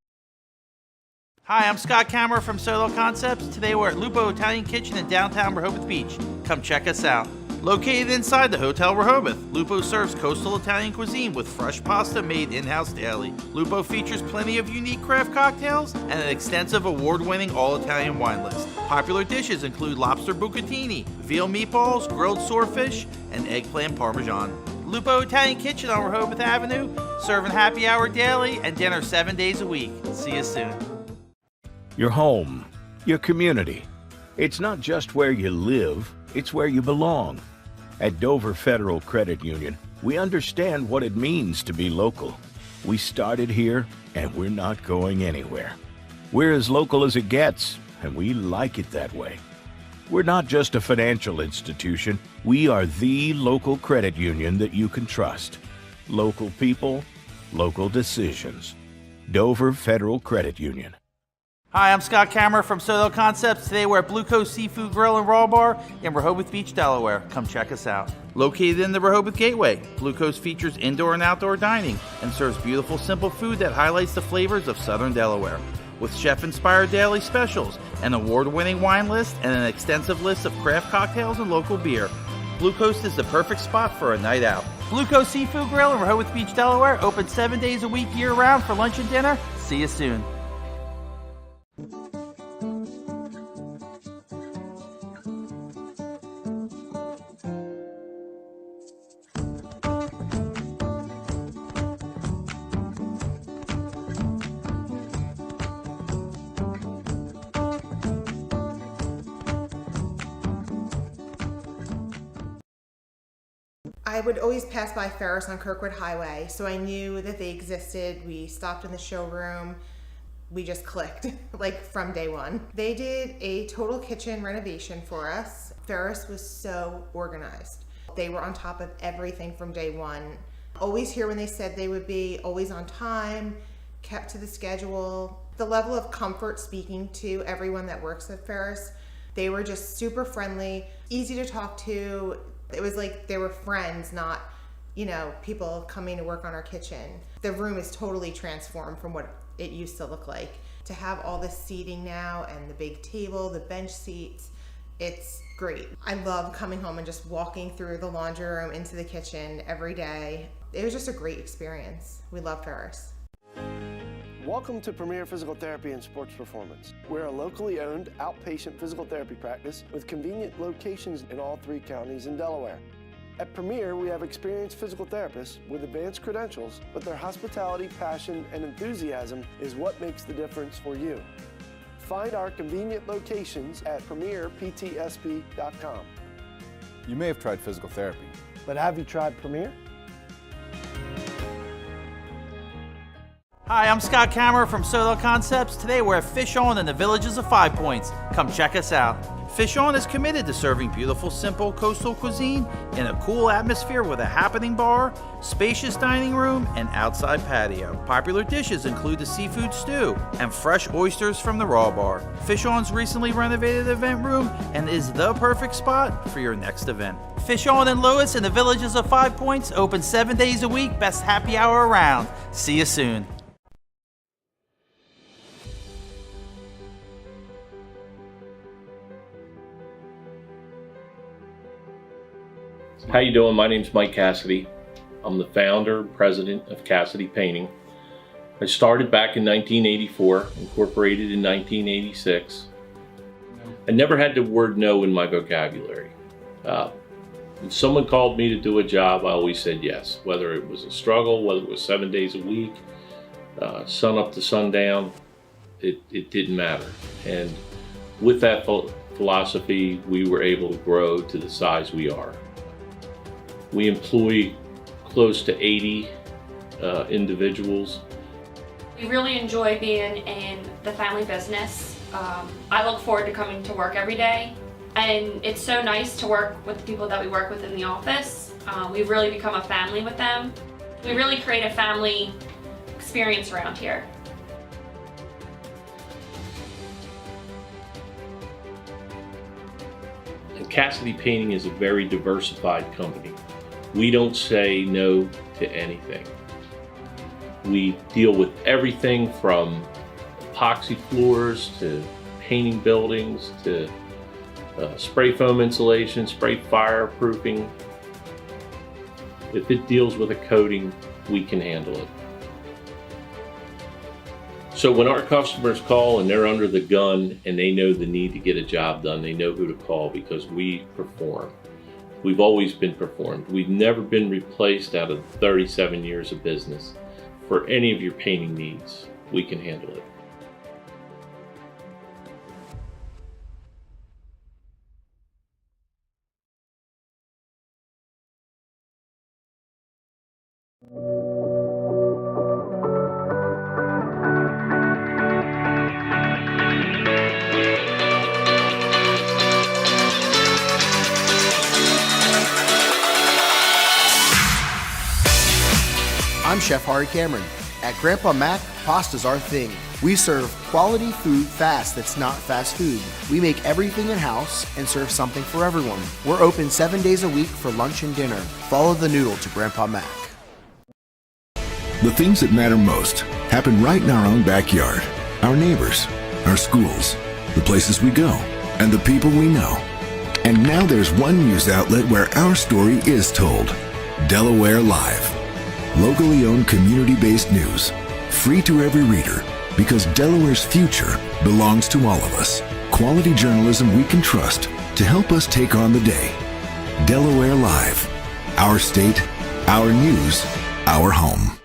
I'm Scott Kammerer from Solo Concepts. Today we're at Lupo Italian Kitchen in downtown Rehoboth Beach. Come check us out. Located inside the Hotel Rehoboth, Lupo serves coastal Italian cuisine with fresh pasta made in-house daily. Lupo features plenty of unique craft cocktails and an extensive award-winning all-Italian wine list. Popular dishes include lobster bucatini, veal meatballs, grilled swordfish, and eggplant parmesan. Lupo Italian Kitchen on Rehoboth Avenue, serving happy hour daily and dinner 7 days a week. See you soon. Your home, your community. It's not just where you live, It's where you belong. At Dover Federal Credit Union, we understand what it means to be local. We started here, and we're not going anywhere. We're as local as it gets, and we like it that way. We're not just a financial institution. We are the local credit union that you can trust. Local people, local decisions. Dover Federal Credit Union. Hi, I'm Scott Kammerer from Soto Concepts. Today we're at Blue Coast Seafood Grill and Raw Bar in Rehoboth Beach, Delaware. Come check us out. Located in the Rehoboth Gateway, Blue Coast features indoor and outdoor dining and serves beautiful, simple food that highlights the flavors of Southern Delaware. With chef-inspired daily specials, an award-winning wine list, and an extensive list of craft cocktails and local beer, Blue Coast is the perfect spot for a night out. Blue Coast Seafood Grill in Rehoboth Beach, Delaware, open 7 days a week year-round for lunch and dinner. See you soon. I would always pass by Ferris on Kirkwood Highway, so I knew that they existed. We stopped in the showroom. We just clicked, like from day one. They did a total kitchen renovation for us. Ferris was so organized. They were on top of everything from day one. Always here when they said they would be, always on time, kept to the schedule. The level of comfort speaking to everyone that works at Ferris, they were just super friendly, easy to talk to. It was like they were friends, not, people coming to work on our kitchen. The room is totally transformed from what it used to look like. To have all this seating now and the big table, the bench seats, it's great. I love coming home and just walking through the laundry room into the kitchen every day. It was just a great experience. We love Ferris. Welcome to Premier Physical Therapy and Sports Performance. We're a locally owned outpatient physical therapy practice with convenient locations in all 3 counties in Delaware. At Premier, we have experienced physical therapists with advanced credentials, but their hospitality, passion, and enthusiasm is what makes the difference for you. Find our convenient locations at premierptsp.com. You may have tried physical therapy, but have you tried Premier? Hi, I'm Scott Kammerer from Soto Concepts. Today we're at Fish On in the Villages of 5 Points. Come check us out. Fish On is committed to serving beautiful, simple coastal cuisine in a cool atmosphere with a happening bar, spacious dining room, and outside patio. Popular dishes include the seafood stew and fresh oysters from the Raw Bar. Fish On's recently renovated event room and is the perfect spot for your next event. Fish On in Lewis in the Villages of 5 Points, open 7 days a week, best happy hour around. See you soon. How you doing? My name's Mike Cassidy. I'm the founder and president of Cassidy Painting. I started back in 1984, incorporated in 1986. I never had the word no in my vocabulary. When someone called me to do a job, I always said yes. Whether it was a struggle, whether it was 7 days a week, sun up to sundown, it didn't matter. And with that philosophy, we were able to grow to the size we are. We employ close to 80 individuals. We really enjoy being in the family business. I look forward to coming to work every day, and it's so nice to work with the people that we work with in the office. We've really become a family with them. We really create a family experience around here. And Cassidy Painting is a very diversified company. We don't say no to anything. We deal with everything from epoxy floors to painting buildings to spray foam insulation, spray fireproofing. If it deals with a coating, we can handle it. So when our customers call and they're under the gun and they know the need to get a job done, they know who to call because we perform. We've always been performed. We've never been replaced out of 37 years of business. For any of your painting needs, we can handle it. I'm Chef Hari Cameron. At Grandpa Mac, pasta's our thing. We serve quality food fast that's not fast food. We make everything in-house and serve something for everyone. We're open 7 days a week for lunch and dinner. Follow the noodle to Grandpa Mac. The things that matter most happen right in our own backyard. Our neighbors, our schools, the places we go, and the people we know. And now there's one news outlet where our story is told. Delaware Live. Locally owned community-based news. Free to every reader, because Delaware's future belongs to all of us. Quality journalism we can trust to help us take on the day. Delaware Live. Our state, our news, our home.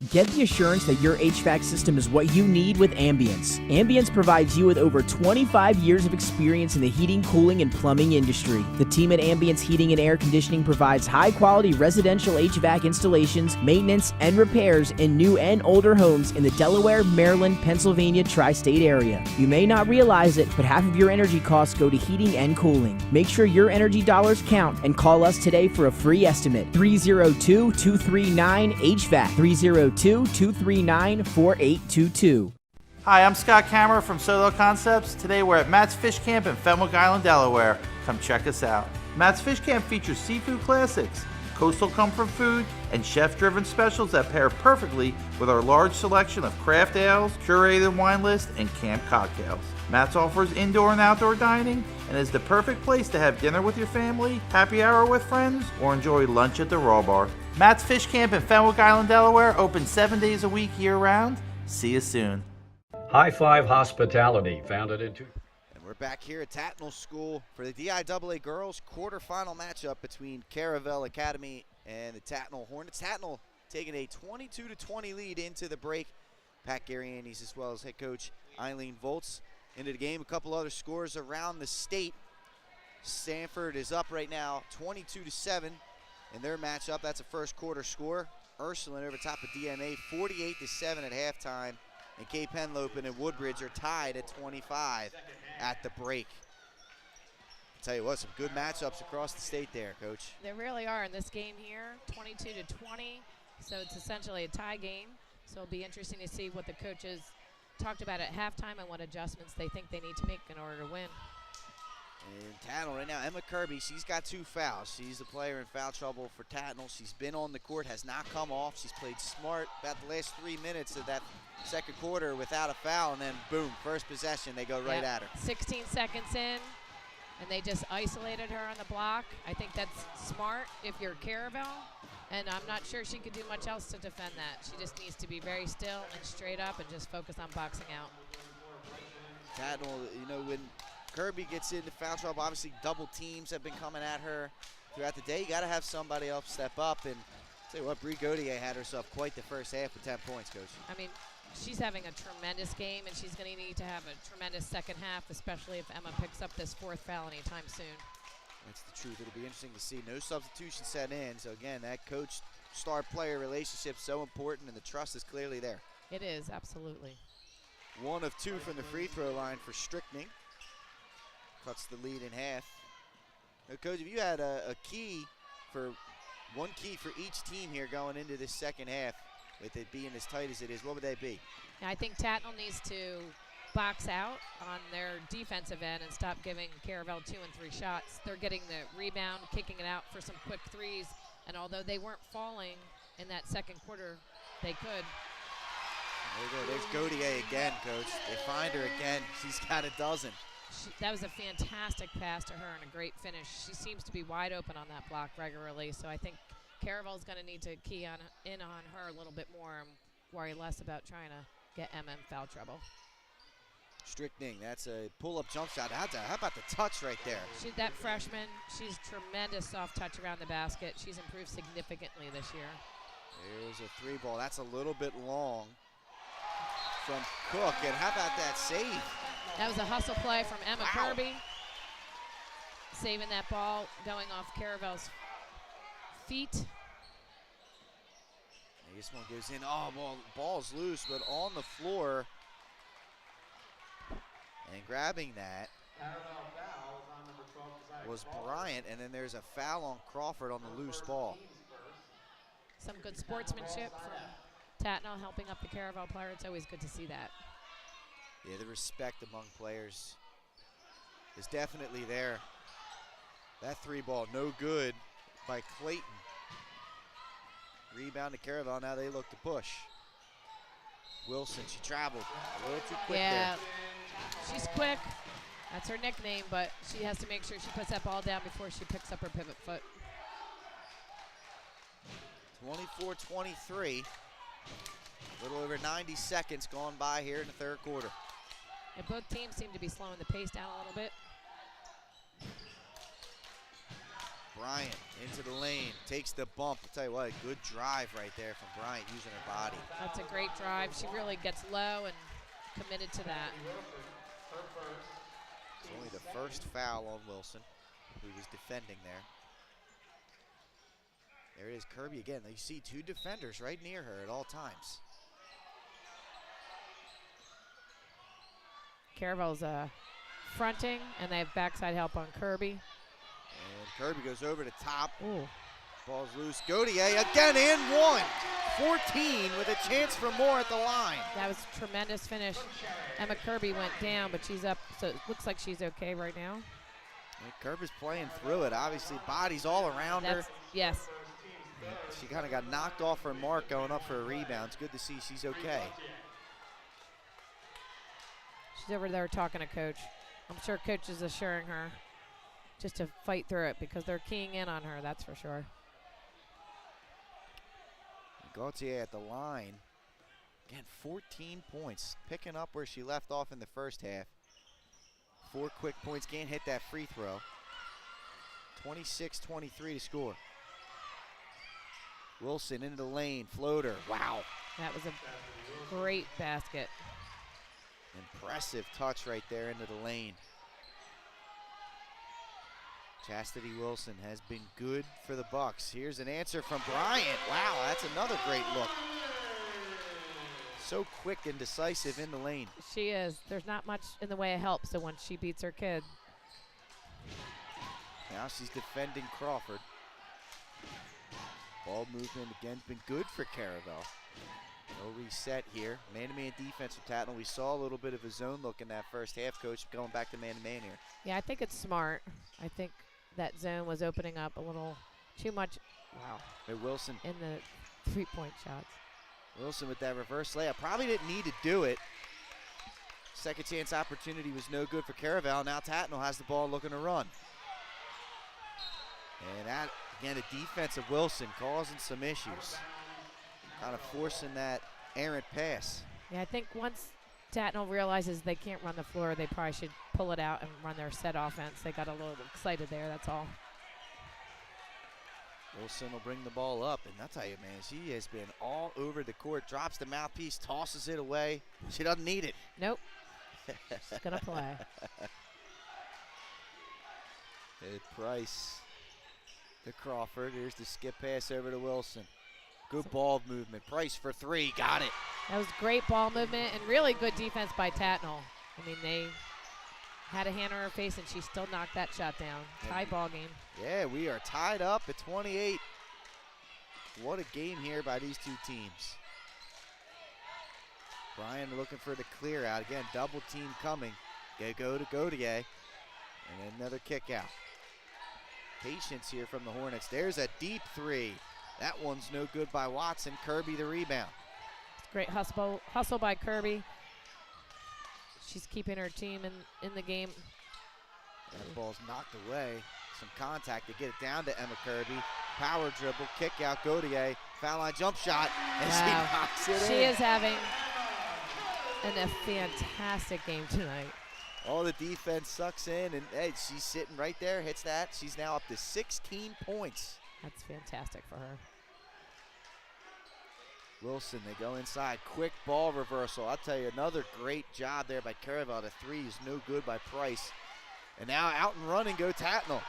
Get the assurance that your HVAC system is what you need with Ambience. Ambience provides you with over 25 years of experience in the heating, cooling, and plumbing industry. The team at Ambience Heating and Air Conditioning provides high-quality residential HVAC installations, maintenance, and repairs in new and older homes in the Delaware, Maryland, Pennsylvania tri-state area. You may not realize it, but half of your energy costs go to heating and cooling. Make sure your energy dollars count and call us today for a free estimate. 302-239-HVAC. 302-239-4822. Hi, I'm Scott Kammerer from Solo Concepts. Today we're at Matt's Fish Camp in Fenwick Island, Delaware. Come check us out. Matt's Fish Camp features seafood classics, coastal comfort food, and chef-driven specials that pair perfectly with our large selection of craft ales, curated wine list, and camp cocktails. Matt's offers indoor and outdoor dining and is the perfect place to have dinner with your family, happy hour with friends, or enjoy lunch at the Raw Bar. Matt's Fish Camp in Fenwick Island, Delaware, open 7 days a week year-round. See you soon. High Five Hospitality, founded in And we're back here at Tatnall School for the DIAA girls quarterfinal matchup between Caravel Academy and the Tatnall Hornets. Tatnall taking a 22-20 lead into the break. Pat Garianis as well as head coach Eileen Volz into the game. A couple other scores around the state. Stanford is up right now 22-7 in their matchup. That's a first quarter score. Ursuline over top of DMA 48-7 at halftime. And Cape Henlopen and Woodbridge are tied at 25 at the break. I'll tell you what, some good matchups across the state there, Coach. They really are in this game here, 22-20. So it's essentially a tie game. So it'll be interesting to see what the coaches talked about at halftime and what adjustments they think they need to make in order to win. And Tatnall right now, Emma Kirby, she's got 2 fouls. She's the player in foul trouble for Tatnall. She's been on the court, has not come off. She's played smart about the last 3 minutes of that second quarter without a foul, and then boom, first possession, they go right at her. 16 seconds in, and they just isolated her on the block. I think that's smart if you're Caravel, and I'm not sure she could do much else to defend that. She just needs to be very still and straight up and just focus on boxing out. Tatnall, you know, when Kirby gets into foul trouble, obviously double teams have been coming at her throughout the day. You got to have somebody else step up, and tell you what, Bree Gaudier had herself quite the first half with 10 points, Coach. I mean, she's having a tremendous game, and she's going to need to have a tremendous second half, especially if Emma picks up this 4th foul anytime soon. That's the truth. It'll be interesting to see. No substitution set in, so again, that coach-star player relationship is so important, and the trust is clearly there. It is, absolutely. 1 of 2 from the free throw line for Strickning. Cuts the lead in half. Now, Coach, if you had a key for one key for each team here going into this second half, with it being as tight as it is, what would that be? I think Tatnall needs to box out on their defensive end and stop giving Caravel 2 and 3 shots. They're getting the rebound, kicking it out for some quick threes, and although they weren't falling in that second quarter, they could. There you go. There's Gaudier again, Coach. They find her again. She's got a dozen. That was a fantastic pass to her and a great finish. She seems to be wide open on that block regularly, so I think Caravel's going to need to key in on her a little bit more and worry less about trying to get Emma in foul trouble. Strickning, that's a pull-up jump shot. How about the touch right there? That freshman, she's tremendous soft touch around the basket. She's improved significantly this year. There's a 3 ball. That's a little bit long from Cook, and how about that save? That was a hustle play from Emma Kirby. Saving that ball, going off Caravel's feet. And this one goes in. Oh, well, ball's loose, but on the floor. And grabbing that was Bryant, and then there's a foul on Crawford on the loose ball. Some good sportsmanship from Tatnall helping up the Caravel player. It's always good to see that. Yeah, the respect among players is definitely there. That three ball, no good by Clayton. Rebound to Caravel, now they look to push. Wilson, she traveled a little too quick there. She's quick. That's her nickname, but she has to make sure she puts that ball down before she picks up her pivot foot. 24-23. A little over 90 seconds gone by here in the third quarter. And both teams seem to be slowing the pace down a little bit. Bryant into the lane, takes the bump. I'll tell you what, a good drive right there from Bryant using her body. That's a great drive. She really gets low and committed to that. It's only the first foul on Wilson, who was defending there. There it is, Kirby again. You see two defenders right near her at all times. Caravel's fronting, and they have backside help on Kirby. And Kirby goes over the top. Ooh. Ball's loose. Gautier again and one. 14 with a chance for more at the line. That was a tremendous finish. Emma Kirby went down, but she's up, so it looks like she's okay right now. And Kirby's playing through it. Obviously, bodies all around her. Yes. She kind of got knocked off her mark going up for a rebound. It's good to see she's okay. She's over there talking to Coach. I'm sure Coach is assuring her just to fight through it because they're keying in on her, that's for sure. Gautier at the line. Again, 14 points, picking up where she left off in the first half. 4 quick points, can't hit that free throw. 26-23 to score. Wilson into the lane, floater, wow. That was a great basket. Impressive touch right there into the lane. Chastity Wilson has been good for the Bucks. Here's an answer from Bryant. Wow, that's another great look. So quick and decisive in the lane. She is. There's not much in the way of help, so once she beats her kid. Now she's defending Crawford. Ball movement again been good for Caravel. No reset here. Man-to-man defense from Tatnall. We saw a little bit of a zone look in that first half, Coach, going back to man-to-man here. Yeah, I think it's smart. I think that zone was opening up a little too much. Wow. Hey, Wilson. In the three-point shots. Wilson with that reverse layup. Probably didn't need to do it. Second chance opportunity was no good for Caravel. Now Tatnall has the ball looking to run. And that, again, a defense of Wilson causing some issues. Kind of forcing that errant pass. Yeah, I think once Tatnall realizes they can't run the floor, they probably should pull it out and run their set offense. They got a little excited there, that's all. Wilson will bring the ball up, and I'll tell you, man, she has been all over the court. Drops the mouthpiece, tosses it away. She doesn't need it. Nope. She's going to play. Ed Price to Crawford. Here's the skip pass over to Wilson. Good ball movement. Price for three. Got it. That was great ball movement and really good defense by Tatnall. I mean, they had a hand on her face, and she still knocked that shot down. Tie ball game. Yeah, we are tied up at 28. What a game here by these two teams. Bryan looking for the clear out. Again, double team coming. Go to Gautier. And another kick out. Patience here from the Hornets. There's a deep three. That one's no good by Watson. Kirby the rebound. Great hustle by Kirby. She's keeping her team in the game. That ball's knocked away. Some contact to get it down to Emma Kirby. Power dribble, kick out, Gautier. Foul line jump shot, and she knocks it in. She is having a fantastic game tonight. All the defense sucks in, and hey, she's sitting right there, hits that. She's now up to 16 points. That's fantastic for her. Wilson, they go inside. Quick ball reversal. I'll tell you, another great job there by Caravel. The three is no good by Price. And now out and running go Tatnall.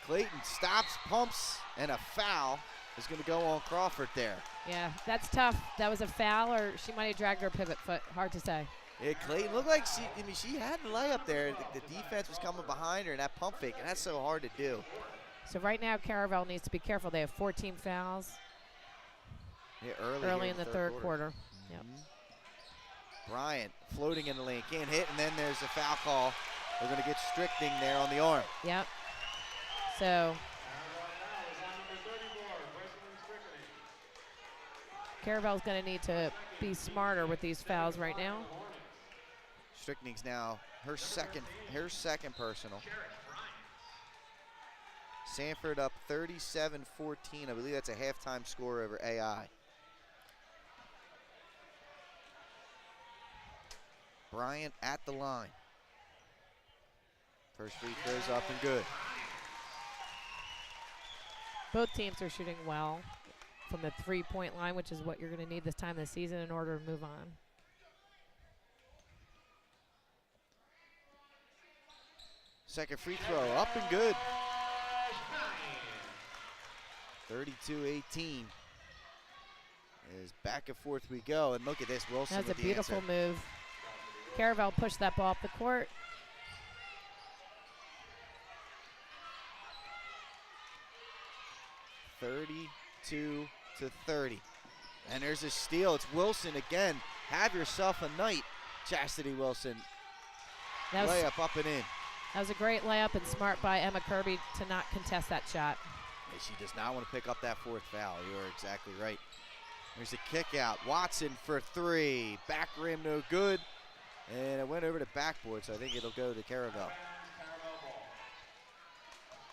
Clayton stops, pumps, and a foul is going to go on Crawford there. Yeah, that's tough. That was a foul, or she might have dragged her pivot foot. Hard to say. Yeah, Clayton looked like she had the layup there. The defense was coming behind her, and that pump fake, and that's so hard to do. So right now, Caravel needs to be careful. They have 14 fouls. Yeah, early in the third quarter. Yep. Bryant floating in the lane, can't hit, and then there's a foul call. They're going to get Strickling there on the arm. Yep. So Caravel's going to need to be smarter with these fouls right now. Strickling's now her second personal. Sanford up 37-14. I believe that's a halftime score over AI. Bryant at the line. First free throw's up and good. Both teams are shooting well from the three-point line, which is what you're going to need this time of the season in order to move on. Second free throw up and good. 32-18. As back and forth we go, and look at this, Wilson. That's with a the beautiful answer. move. Caravel pushed that ball up the court. (32-30), and there's a steal. It's Wilson again. Have yourself a night, Chastity Wilson. Layup up and in. That was a great layup and smart by Emma Kirby to not contest that shot. And she does not want to pick up that fourth foul. You are exactly right. There's a kick out. Watson for three. Back rim, no good. And it went over the backboard, so I think it'll go to Caravel.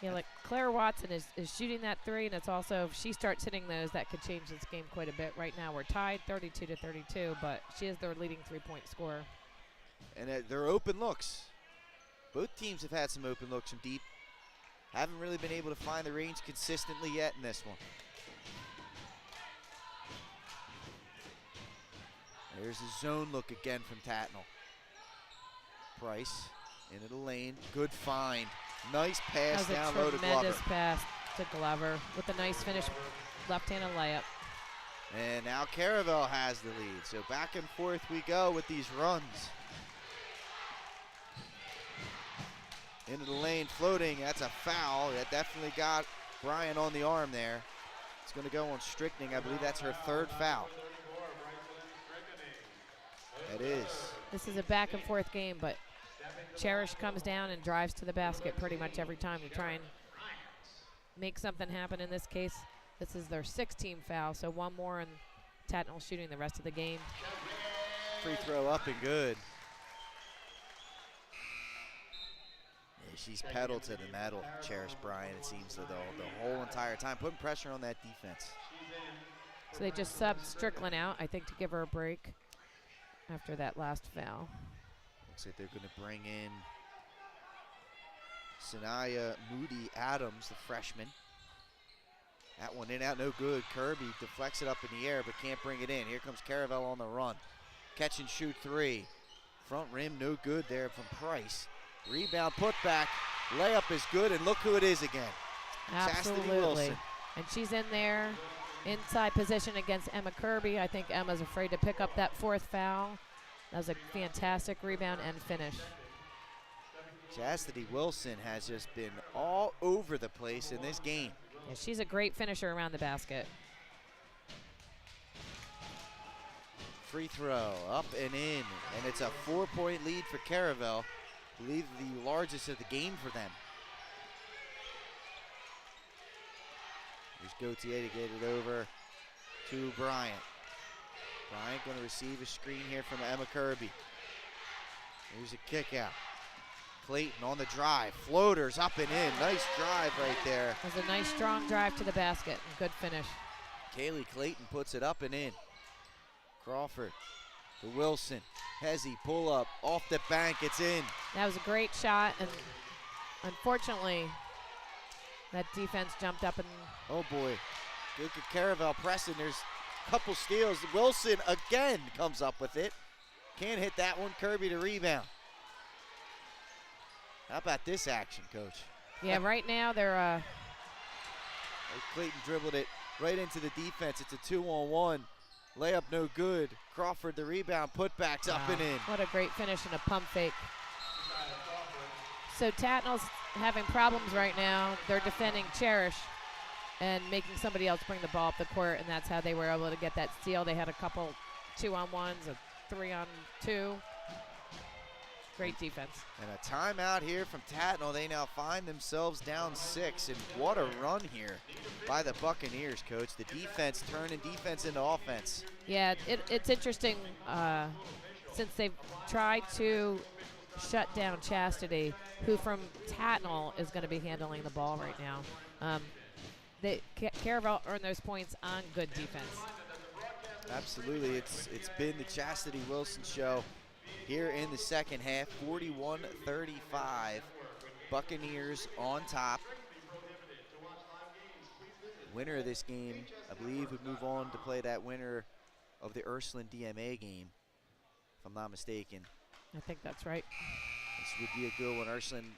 Yeah, like Claire Watson is shooting that three, and it's also, if she starts hitting those, that could change this game quite a bit. Right now we're tied 32-32, but she is their leading three-point scorer. And they're open looks. Both teams have had some open looks from deep. Haven't really been able to find the range consistently yet in this one. There's a zone look again from Tatnall. Price into the lane. Good find. Nice pass down low to Glover. That was a tremendous pass to Glover with a nice finish, left-handed layup. And now Caravel has the lead. So back and forth we go with these runs. Into the lane, floating. That's a foul. That definitely got Bryant on the arm there. It's going to go on Strickling. I believe that's her third foul. It is. This is a back and forth game, but Cherish comes down and drives to the basket pretty much every time to try and make something happen. In this case, this is their 6th-team foul, so one more and Tatnall shooting the rest of the game. Free throw up and good. Yeah, she's pedaled to the metal, Cherish Bryant, it seems, the whole entire time, putting pressure on that defense. So they just subbed Strickland out, I think, to give her a break after that last foul. Looks like they're going to bring in Sanaya Moody Adams, the freshman. That one in, out, no good. Kirby deflects it up in the air, but can't bring it in. Here comes Caravel on the run. Catch and shoot three. Front rim, no good there from Price. Rebound, put back. Layup is good, and look who it is again. Absolutely. Chastity Wilson. And she's in there, inside position against Emma Kirby. I think Emma's afraid to pick up that 4th foul. That was a fantastic rebound and finish. Chastity Wilson has just been all over the place in this game. Yeah, she's a great finisher around the basket. Free throw, up and in, and it's a 4-point lead for Caravel. I believe the largest of the game for them. There's Gauthier to get it over to Bryant. Bryant going to receive a screen here from Emma Kirby. Here's a kick out. Clayton on the drive. Floaters up and in. Nice drive right there. That was a nice strong drive to the basket and good finish. Kaylee Clayton puts it up and in. Crawford to Wilson. Hezzy pull up off the bank. It's in. That was a great shot, and unfortunately that defense jumped up and... Oh boy. Look at Caravel pressing. There's a couple steals. Wilson again comes up with it. Can't hit that one. Kirby to rebound. How about this action, Coach? Yeah, right now they're Clayton dribbled it right into the defense. It's a 2-on-1. Layup no good. Crawford the rebound. Putbacks up and in. What a great finish and a pump fake. So Tatnall's having problems right now. They're defending Cherish and making somebody else bring the ball up the court, and that's how they were able to get that steal. They had a couple 2-on-1s, a 3-on-2. Great defense. And a timeout here from Tatnall. They now find themselves down 6, and what a run here by the Buccaneers, Coach. The defense turning defense into offense. Yeah, it's interesting since they've tried to shut down Chastity, who from Tatnall is going to be handling the ball right now. Caravel earned those points on good defense. Absolutely, it's been the Chastity Wilson show here in the second half. 41-35, Buccaneers on top. Winner of this game, I believe, would move on to play that winner of the Ursuline DMA game, if I'm not mistaken. I think that's right. This would be a good one. Ursuline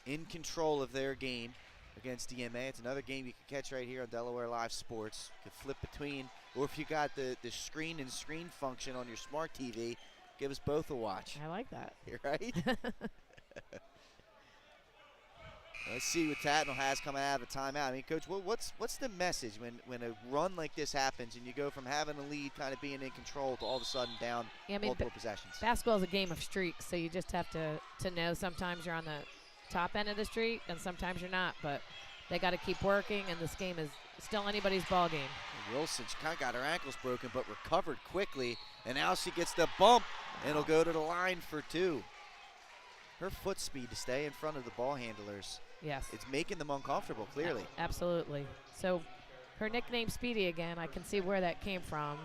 in control of their game against DMA. It's another game you can catch right here on Delaware Live Sports. You can flip between, or if you got the screen and screen function on your smart TV, give us both a watch. I like that. You're right. Let's see what Tatnall has coming out of a timeout. I mean, Coach, what's the message when a run like this happens and you go from having a lead, kind of being in control, to all of a sudden down multiple possessions? Basketball is a game of streaks, so you just have to know sometimes you're on the top end of the streak and sometimes you're not, but they got to keep working, and this game is still anybody's ball game. And Wilson, she kind of got her ankles broken, but recovered quickly, and now she gets the bump, and will go to the line for 2. Her foot speed to stay in front of the ball handlers. Yes. It's making them uncomfortable, clearly. Absolutely. So her nickname Speedy again, I can see where that came from.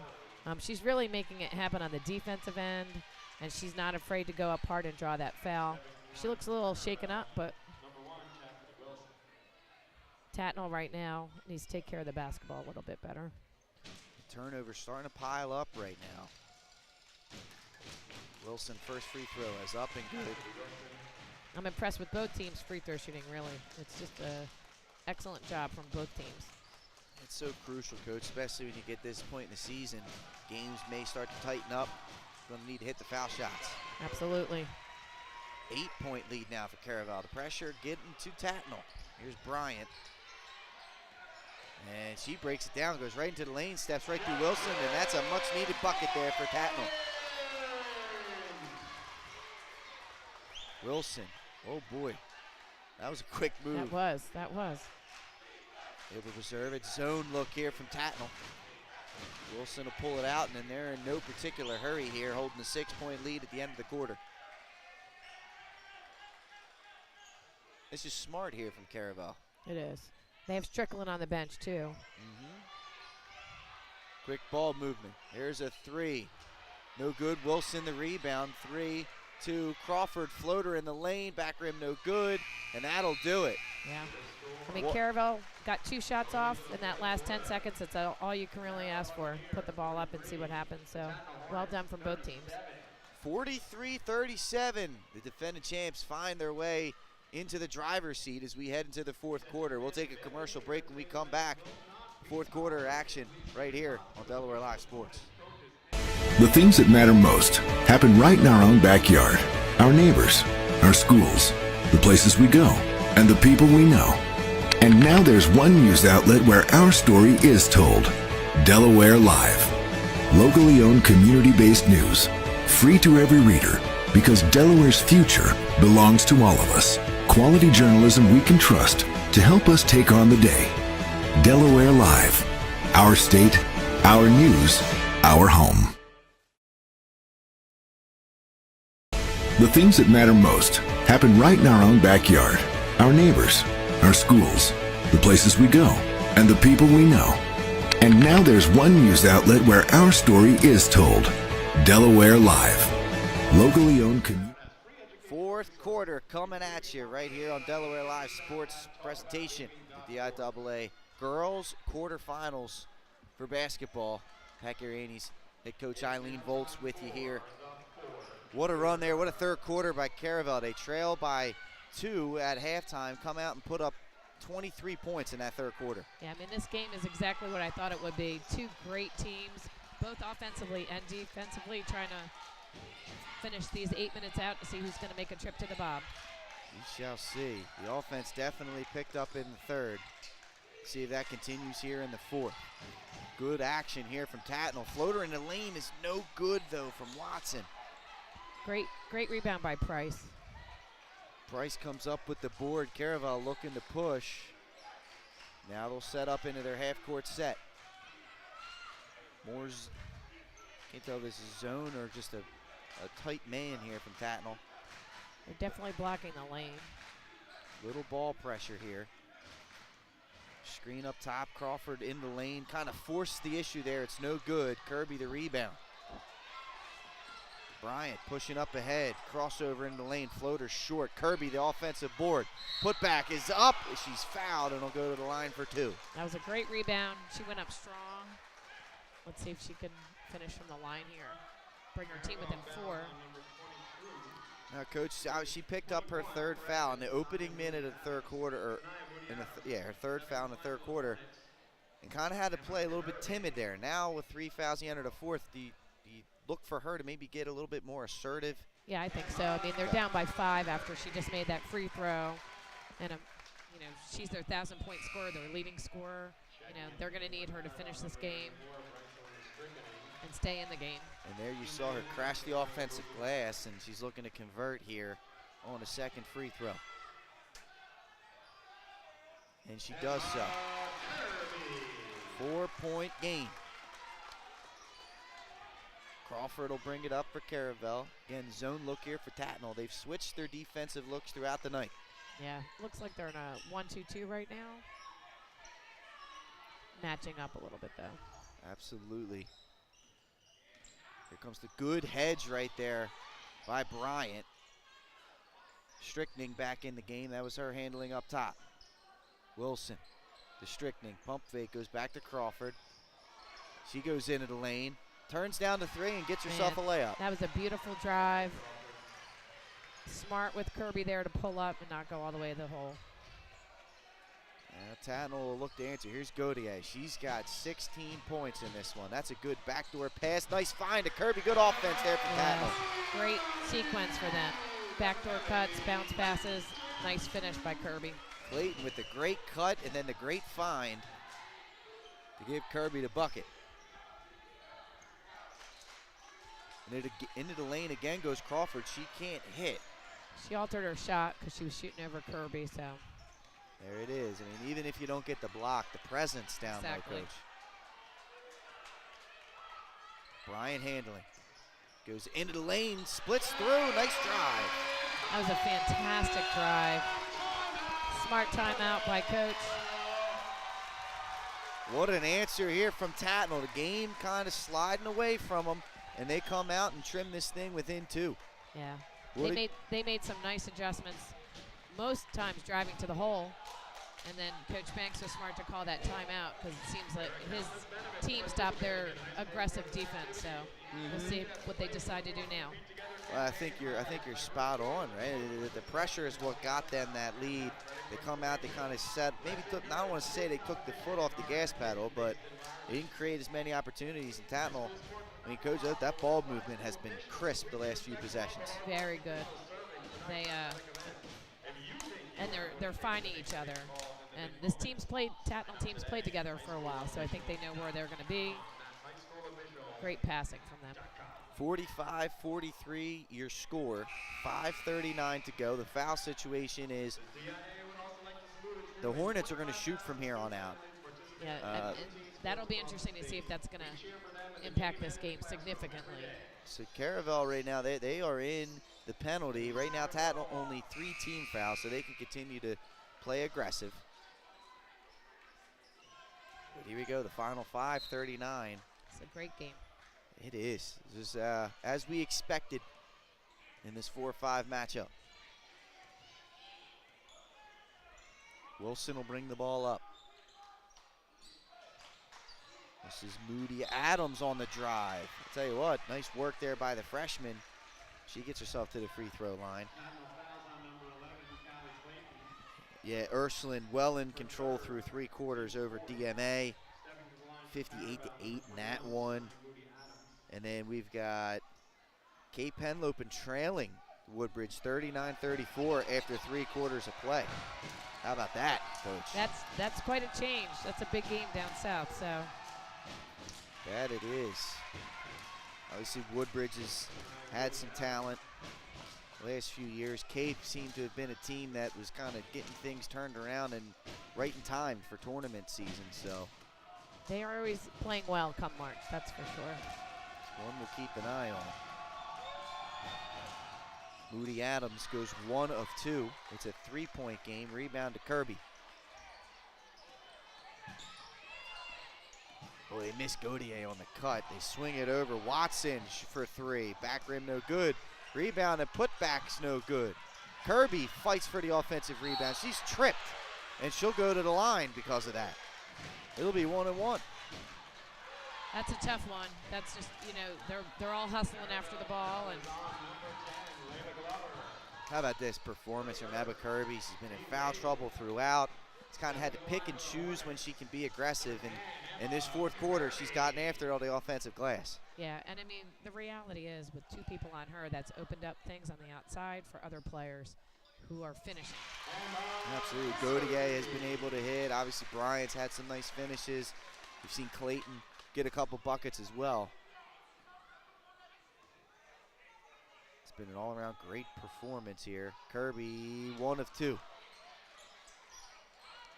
She's really making it happen on the defensive end, and she's not afraid to go up hard and draw that foul. She looks a little shaken up, but Tatnall right now needs to take care of the basketball a little bit better. The turnover starting to pile up right now. Wilson, first free throw is up and good. I'm impressed with both teams' free throw shooting, really. It's just an excellent job from both teams. It's so crucial, Coach, especially when you get this point in the season. Games may start to tighten up. Going to need to hit the foul shots. Absolutely. 8-point lead now for Caravel. The pressure getting to Tatnall. Here's Bryant. And she breaks it down, goes right into the lane, steps right through Wilson, and that's a much-needed bucket there for Tatnall. Wilson, oh boy, that was a quick move. That was. Able to preserve it. Zone look here from Tatnall. Wilson will pull it out, and then they're in no particular hurry here, holding the 6-point lead at the end of the quarter. This is smart here from Caravel. It is. They have Strickland on the bench, too. Quick ball movement. Here's a 3. No good. Wilson the rebound. 3 to Crawford. Floater in the lane. Back rim no good. And that'll do it. Yeah. I mean, Caravel got 2 shots off in that last 10 seconds. That's all you can really ask for. Put the ball up and see what happens. So, well done from both teams. 43-37. The defending champs find their way into the driver's seat as we head into the fourth quarter. We'll take a commercial break when we come back. Fourth quarter action right here on Delaware Live Sports. The things that matter most happen right in our own backyard. Our neighbors, our schools, the places we go, and the people we know. And now there's one news outlet where our story is told. Delaware Live. Locally owned, community-based news. Free to every reader, because Delaware's future belongs to all of us. Quality journalism we can trust to help us take on the day. Delaware Live. Our state, our news, our home. The things that matter most happen right in our own backyard. Our neighbors, our schools, the places we go, and the people we know. And now there's one news outlet where our story is told. Delaware Live. Locally owned community. Fourth quarter coming at you right here on Delaware Live Sports presentation. The DIAA Girls Quarterfinals for basketball. Pat Gariani's head coach Eileen Volts with you here. What a run there. What a third quarter by Caravel. They trail by two at halftime, come out and put up 23 points in that third quarter. Yeah, I mean, this game is exactly what I thought it would be. Two great teams, both offensively and defensively, trying to finish these 8 minutes out to see who's going to make a trip to the Bob. We shall see. The offense definitely picked up in the third. See if that continues here in the fourth. Good action here from Tatnall. Floater in the lane is no good, though, from Watson. Great rebound by Price. Price comes up with the board. Caravel looking to push. Now they'll set up into their half-court set. Moore's, can't tell if this is zone or just a tight man here from Tatnall. They're definitely blocking the lane. Little ball pressure here. Screen up top, Crawford in the lane, kind of forced the issue there. It's no good. Kirby the rebound. Bryant pushing up ahead, crossover in the lane, floater short. Kirby the offensive board. Putback is up. She's fouled and will go to the line for two. That was a great rebound. She went up strong. Let's see if she can finish from the line here. Bring her team within 4. Now, Coach, she picked up her third foul in the opening minute of the third quarter, or her third foul in the third quarter, and kind of had to play a little bit timid there. Now with 3 fouls, he entered a fourth. Do you look for her to maybe get a little bit more assertive? Yeah, I think so. I mean, they're down by 5 after she just made that free throw, and she's their 1,000-point scorer, their leading scorer. They're going to need her to finish this game and stay in the game. And there you saw her crash the offensive glass, and she's looking to convert here on a second free throw. And she does so. 4-point game. Crawford will bring it up for Caravel. Again, zone look here for Tatnall. They've switched their defensive looks throughout the night. Yeah, looks like they're in a 1-2-2 right now. Matching up a little bit, though. Absolutely. Here comes the good hedge right there by Bryant. Strickning back in the game. That was her handling up top. Wilson, the Strickning. Pump fake goes back to Crawford. She goes into the lane. Turns down to 3 and gets herself a layup. That was a beautiful drive. Smart with Kirby there to pull up and not go all the way to the hole. Tatnall will look to answer. Here's Gaudier. She's got 16 points in this one. That's a good backdoor pass. Nice find to Kirby. Good offense there for Tatnall. Great sequence for them. Backdoor cuts, bounce passes. Nice finish by Kirby. Clayton with the great cut and then the great find to give Kirby the bucket. And into the lane again goes Crawford. She can't hit. She altered her shot because she was shooting over Kirby, so. There it is. I mean, even if you don't get the block, the presence down by Coach. Bryant handling. Goes into the lane, splits through. Nice drive. That was a fantastic drive. Smart timeout by Coach. What an answer here from Tatnall. The game kind of sliding away from them, and they come out and trim this thing within 2. Yeah. They made some nice adjustments. Most times driving to the hole, and then Coach Banks was smart to call that timeout because it seems like his team stopped their aggressive defense. So we'll see what they decide to do now. Well, I think you're spot on, right? The pressure is what got them that lead. They come out, they kind of set, I don't want to say they took the foot off the gas pedal, but they didn't create as many opportunities. And Tatnall, I mean, Coach, that ball movement has been crisp the last few possessions. Very good. They and they're finding each other. And this Tatnall team's played together for a while, so I think they know where they're going to be. Great passing from them. 45-43 your score, 5:39 to go. The foul situation is the Hornets are going to shoot from here on out. Yeah, and that'll be interesting to see if that's going to impact this game significantly. So Caravel right now, they are in the penalty. Right now, Tatnall only 3 team fouls, so they can continue to play aggressive. But here we go, the final 5:39. It's a great game. It is. This is as we expected in this 4-5 matchup. Wilson will bring the ball up. This is Moody Adams on the drive. I'll tell you what, nice work there by the freshman. She gets herself to the free throw line. Yeah, Ursuline well in control through 3 quarters over DMA. 58-8 in that one. And then we've got Cape Henlopen trailing Woodbridge 39-34 after 3 quarters of play. How about that, Coach? That's quite a change. That's a big game down south, so. That it is. Obviously, Woodbridge has had some talent the last few years. Cape seemed to have been a team that was kind of getting things turned around and right in time for tournament season, so. They are always playing well come March, that's for sure. It's one we'll keep an eye on. Moody Adams goes 1 of 2. It's a 3-point game. Rebound to Kirby. Oh, they miss Gaudier on the cut. They swing it over. Watson for 3. Back rim no good. Rebound and putback's no good. Kirby fights for the offensive rebound. She's tripped, and she'll go to the line because of that. It'll be 1-1. That's a tough one. That's just, you know, they're all hustling after the ball. And how about this performance from Ebba Kirby? She's been in foul trouble throughout. She's kind of had to pick and choose when she can be aggressive. And in this 4th quarter, she's gotten after all the offensive glass. Yeah, and I mean, the reality is with 2 people on her, that's opened up things on the outside for other players who are finishing. Absolutely. Gaudier has been able to hit. Obviously, Bryant's had some nice finishes. We've seen Clayton get a couple buckets as well. It's been an all-around great performance here. Kirby, 1 of 2.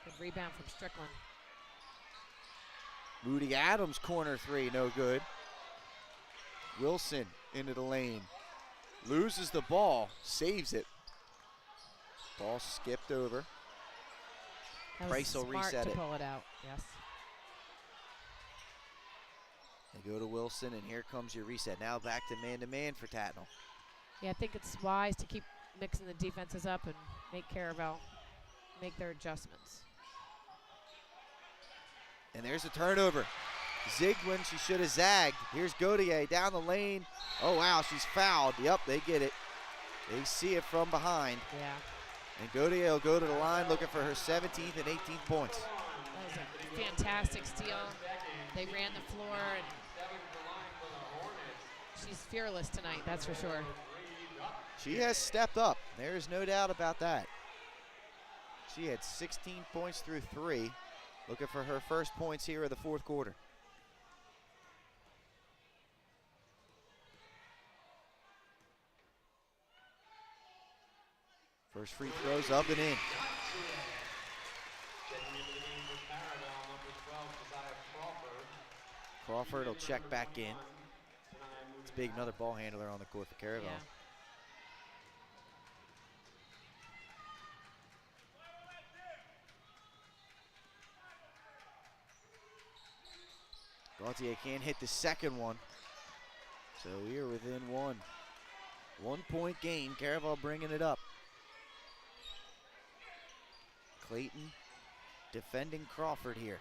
Good rebound from Strickland. Moody Adams, corner 3, no good. Wilson into the lane. Loses the ball, saves it. Ball skipped over. Price will reset it. Pull it out, yes. They go to Wilson, and here comes your reset. Now back to man for Tatnall. Yeah, I think it's wise to keep mixing the defenses up and make Caravel make their adjustments. And there's a turnover. Zigged when she should have zagged. Here's Gaudier down the lane. Oh, wow, she's fouled. Yep, they get it. They see it from behind. Yeah. And Gaudier will go to the line looking for her 17th and 18th points. That was a fantastic steal. They ran the floor, and she's fearless tonight, that's for sure. She has stepped up. There is no doubt about that. She had 16 points through 3. Looking for her first points here of the 4th quarter. First free throws up and in. Crawford will check back in. It's big, another ball handler on the court for Caravel. Yeah. Gautier can't hit the second one. So we are within 1. 1-point game, Caravel bringing it up. Clayton defending Crawford here.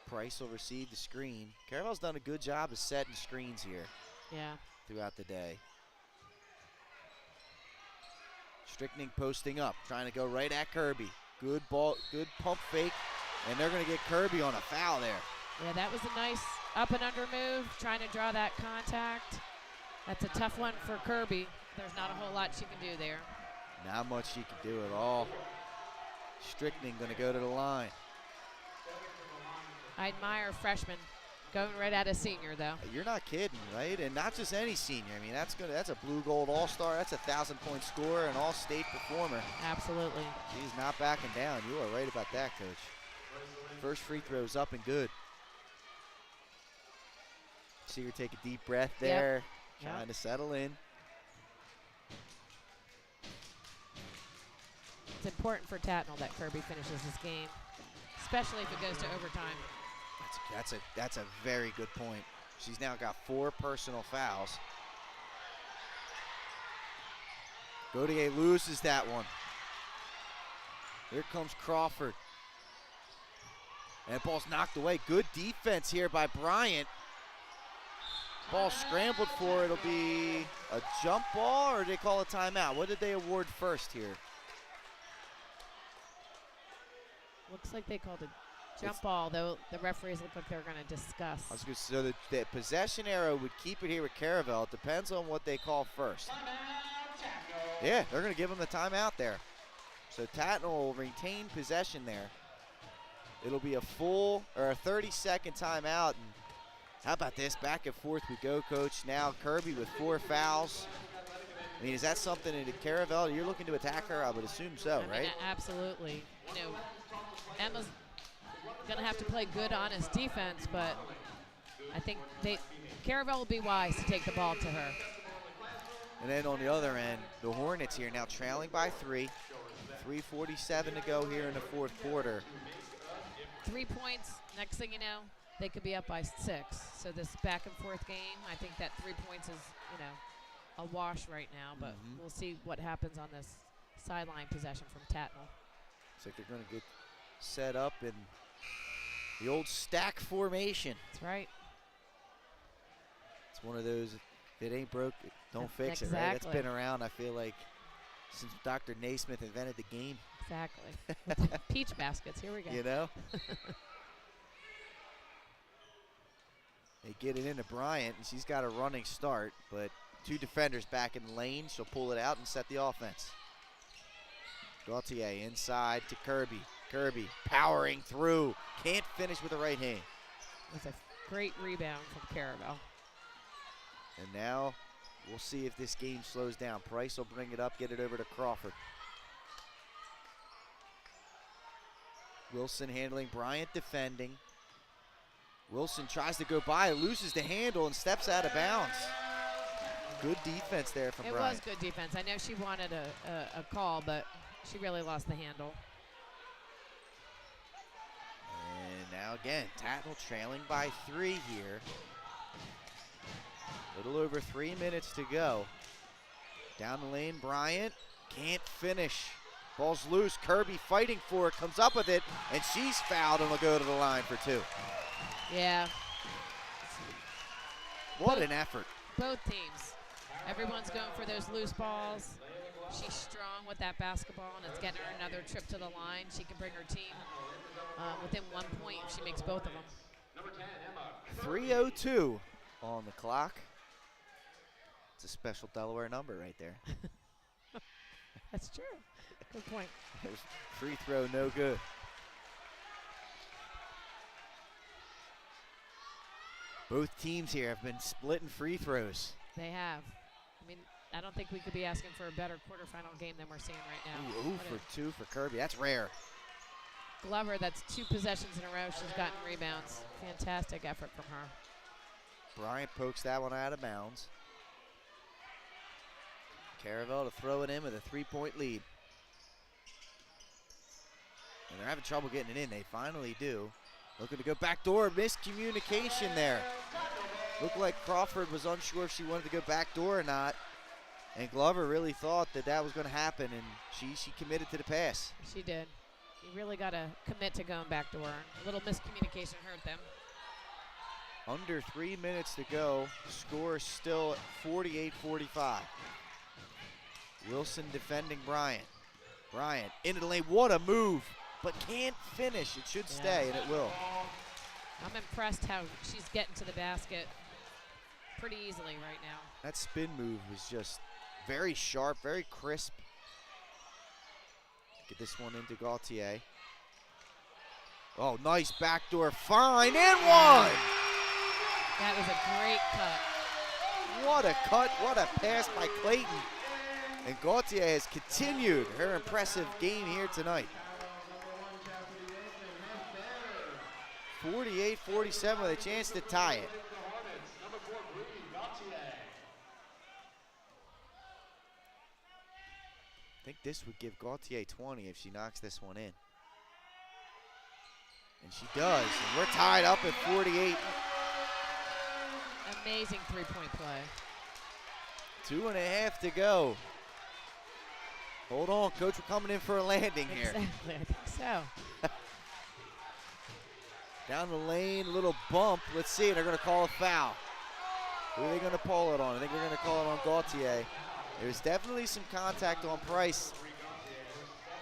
Price will receive the screen. Caravel's done a good job of setting screens here. Yeah. Throughout the day. Strickning posting up, trying to go right at Kirby. Good ball, good pump fake, and they're going to get Kirby on a foul there. Yeah, that was a nice up and under move, trying to draw that contact. That's a tough one for Kirby. There's not a whole lot she can do there. Not much she can do at all. Strickning going to go to the line. I admire freshmen going right at a senior, though. You're not kidding, right? And not just any senior. I mean, that's a blue gold all-star. That's a 1,000-point scorer, an all-state performer. Absolutely. She's not backing down. You are right about that, Coach. First free throw's up and good. See her take a deep breath there, trying to settle in. It's important for Tatnall that Kirby finishes this game, especially if it goes to overtime. That's a very good point. She's now got 4 personal fouls. Gaudier loses that one. Here comes Crawford. And ball's knocked away. Good defense here by Bryant. Ball scrambled for. It'll be a jump ball, or did they call a timeout? What did they award first here? Looks like they called a jump ball, though the referees look like they're going to discuss. I was going to say, so the possession arrow would keep it here with Caravel. It depends on what they call first. Yeah, they're going to give them the timeout there. So Tatnall will retain possession there. It'll be a full or a 30-second timeout. And how about this? Back and forth we go, Coach. Now Kirby with 4 fouls. I mean, is that something that Caravel, you're looking to attack her? I would assume so, I right? mean, absolutely. You know, Emma's going to have to play good, honest defense, but I think Caravel will be wise to take the ball to her. And then on the other end, the Hornets here now trailing by 3. 3:47 to go here in the fourth quarter. 3 points, next thing you know, they could be up by 6. So this back and forth game, I think that 3 points is, you know, a wash right now, but we'll see what happens on this sideline possession from Tatnall. Looks like they're going to get set up in the old stack formation. That's right. It's one of those, if it ain't broke, don't fix it, right? Exactly. That's been around, I feel like, since Dr. Naismith invented the game. Exactly. With the peach baskets, here we go. You know? They get it into Bryant, and she's got a running start, but 2 defenders back in the lane. She'll pull it out and set the offense. Gauthier inside to Kirby. Kirby powering through. Can't finish with the right hand. That's a great rebound from Caravel. And now we'll see if this game slows down. Price will bring it up, get it over to Crawford. Wilson handling, Bryant defending. Wilson tries to go by, loses the handle, and steps out of bounds. Good defense there from Bryant. It was good defense. I know she wanted a call, but she really lost the handle. And now again, Tatnall trailing by 3 here. Little over 3 minutes to go. Down the lane, Bryant can't finish. Ball's loose, Kirby fighting for it, comes up with it, and she's fouled and will go to the line for 2. Yeah. What an effort. Both teams. Everyone's going for those loose balls. She's strong with that basketball, and it's getting her another trip to the line. She can bring her team within 1 point if she makes both of them. 3:02 on the clock. It's a special Delaware number right there. That's true. Good point. There's free throw, no good. Both teams here have been splitting free throws. They have. I mean, I don't think we could be asking for a better quarterfinal game than we're seeing right now. Ooh, for 2 for Kirby. That's rare. Glover, that's 2 possessions in a row. She's gotten rebounds. Fantastic effort from her. Bryant pokes that one out of bounds. Caravel to throw it in with a 3-point lead. And they're having trouble getting it in. They finally do. Looking to go back door. Miscommunication there. Looked like Crawford was unsure if she wanted to go back door or not. And Glover really thought that that was going to happen, and she committed to the pass. She did. You really got to commit to going back door. A little miscommunication hurt them. Under 3 minutes to go. Score still 48-45. Wilson defending Bryant. Bryant into the lane. What a move, but can't finish. It should stay, and it will. I'm impressed how she's getting to the basket pretty easily right now. That spin move was just very sharp, very crisp. Get this one into Gauthier. Oh, nice backdoor find, and one! That was a great cut. What a cut, what a pass by Clayton. And Gauthier has continued her impressive game here tonight. 48-47 with a chance to tie it. I think this would give Gauthier 20 if she knocks this one in. And she does, and we're tied up at 48. Amazing 3-point play. 2.5 to go. Hold on, Coach, we're coming in for a landing here. Exactly, I think so. Down the lane, little bump. Let's see, they're going to call a foul. Who are they going to call it on? I think they're going to call it on Gauthier. There's definitely some contact on Price.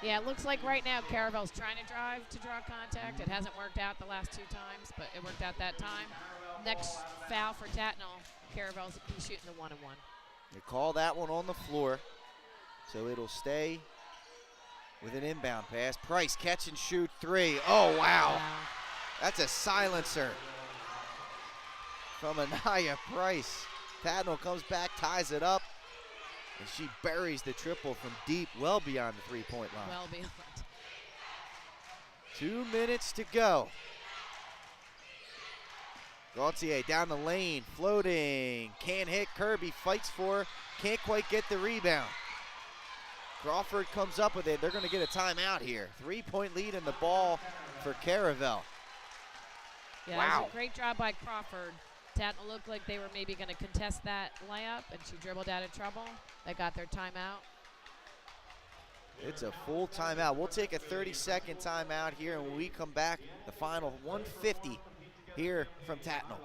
Yeah, it looks like right now Caravel's trying to drive to draw contact. It hasn't worked out the last 2 times, but it worked out that time. Next foul for Tatnall, Caravel's shooting the 1-and-1. They call that one on the floor, so it'll stay with an inbound pass. Price, catch and shoot 3. Oh, wow. That's a silencer from Anaya Price. Tatnall comes back, ties it up, and she buries the triple from deep, well beyond the 3-point line. Well beyond. 2 minutes to go. Gauthier down the lane, floating, can't hit. Kirby fights for, can't quite get the rebound. Crawford comes up with it. They're going to get a timeout here. 3-point lead in the ball for Caravel. Yeah, wow. It was a great job by Crawford. Tatnall looked like they were maybe going to contest that layup, and she dribbled out of trouble. They got their timeout. It's a full timeout. We'll take a 30-second timeout here, and when we come back, the final 150 here from Tatnall.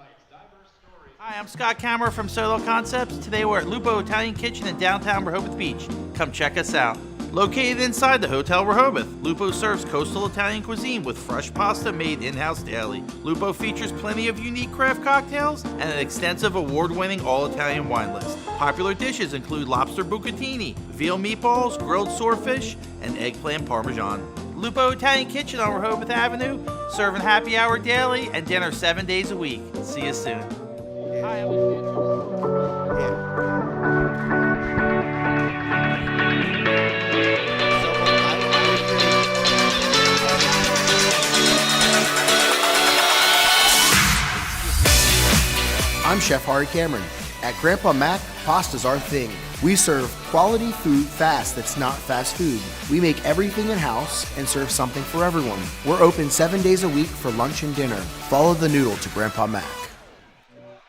Hi, I'm Scott Kammerer from Solo Concepts. Today we're at Lupo Italian Kitchen in downtown Rehoboth Beach. Come check us out. Located inside the Hotel Rehoboth, Lupo serves coastal Italian cuisine with fresh pasta made in-house daily. Lupo features plenty of unique craft cocktails and an extensive award-winning all-Italian wine list. Popular dishes include lobster bucatini, veal meatballs, grilled swordfish, and eggplant parmesan. Lupo Italian Kitchen on Rehoboth Avenue, serving happy hour daily and dinner 7 days a week. See you soon. Hi, I'm Chef Hari Cameron. At Grandpa Mac, pasta's our thing. We serve quality food fast that's not fast food. We make everything in-house and serve something for everyone. We're open 7 days a week for lunch and dinner. Follow the noodle to Grandpa Mac.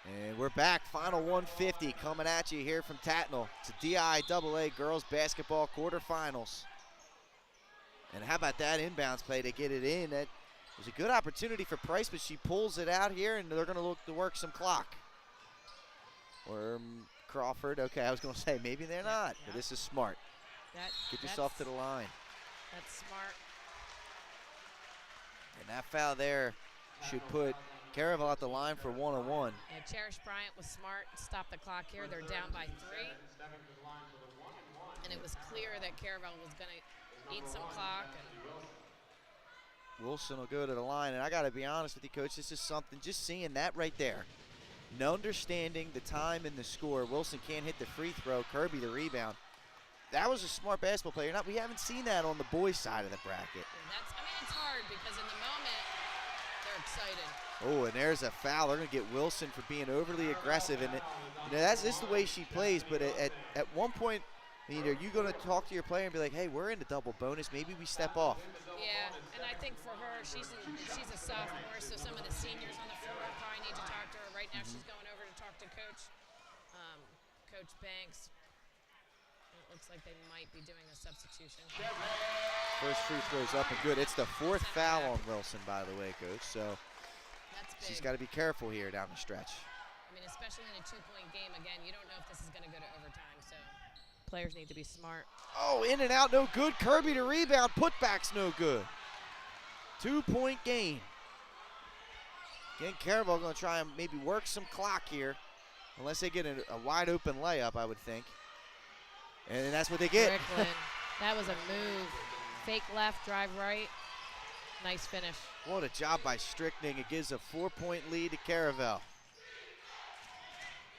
And we're back, final 150 coming at you here from Tatnall. It's a DIAA Girls Basketball quarterfinals. And how about that inbounds play to get it in? That was a good opportunity for Price, but she pulls it out here, and they're going to look to work some clock. Or Crawford, okay, I was going to say maybe they're not, but this is smart. Get yourself to the line. That's smart. And that foul there should put Caravel at the line for 1-on-1. Yeah, Cherish Bryant was smart. Stop the clock here. They're down by 3. And it was clear that Caravel was going to eat some clock. Wilson will go to the line, and I got to be honest with you, Coach, this is something, just seeing that right there. No understanding the time and the score. Wilson can't hit the free throw. Kirby the rebound. That was a smart basketball player. We haven't seen that on the boys' side of the bracket. It's hard because in the moment, they're excited. Oh, and there's a foul. They're going to get Wilson for being overly aggressive. And this is the way she plays, but at one point, are you going to talk to your player and be like, hey, we're in a double bonus. Maybe we step off. Yeah, and I think for her, she's a sophomore, so some of the seniors on the floor probably need to talk to her. Right now she's going over to talk to Coach Banks. It looks like they might be doing a substitution. First free throw's up and good. It's the 4th foul on Wilson, by the way, Coach. So she's got to be careful here down the stretch. I mean, especially in a 2-point game, again, you don't know if this is going to go to overtime, so players need to be smart. Oh, in and out, no good. Kirby to rebound. Putback's no good. 2-point game. Again, Caravel going to try and maybe work some clock here, unless they get a wide open layup, I would think. And that's what they get. Strickland, that was a move. Fake left, drive right. Nice finish. What a job by Strickland. It gives a 4-point lead to Caravel.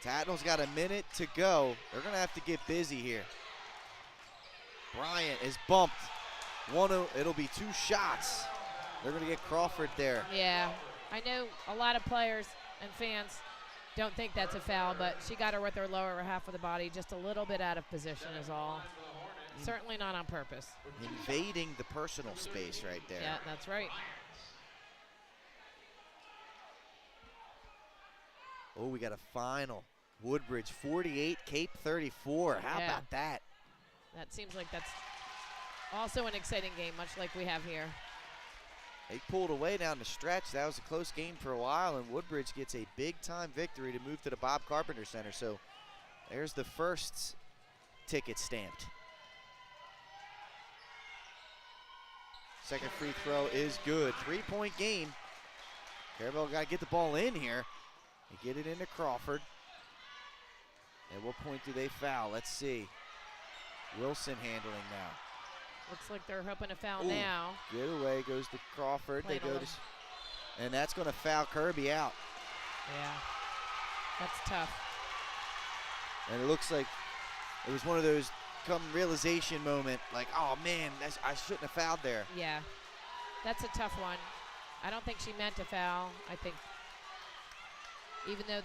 Tatnall's got a minute to go. They're going to have to get busy here. Bryant is bumped. It'll be 2 shots. They're going to get Crawford there. Yeah, I know a lot of players and fans don't think that's a foul, but she got her with her lower half of the body, just a little bit out of position is all. Certainly not on purpose. Invading the personal space right there. Yeah, that's right. Oh, we got a final. Woodbridge 48, Cape 34. How about that? That seems like that's also an exciting game, much like we have here. They pulled away down the stretch. That was a close game for a while, and Woodbridge gets a big-time victory to move to the Bob Carpenter Center. So there's the first ticket stamped. Second free throw is good. 3-point game. Caravel got to get the ball in here and get it into Crawford. At what point do they foul? Let's see. Wilson handling now. Looks like they're hoping to foul Ooh. now. Get away goes to Crawford. Playing They a go little. to, and that's going to foul Kirby out. Yeah, that's tough. And it looks like it was one of those come realization moment, like, oh man, I shouldn't have fouled there. Yeah, that's a tough one. I don't think she meant to foul. I think even though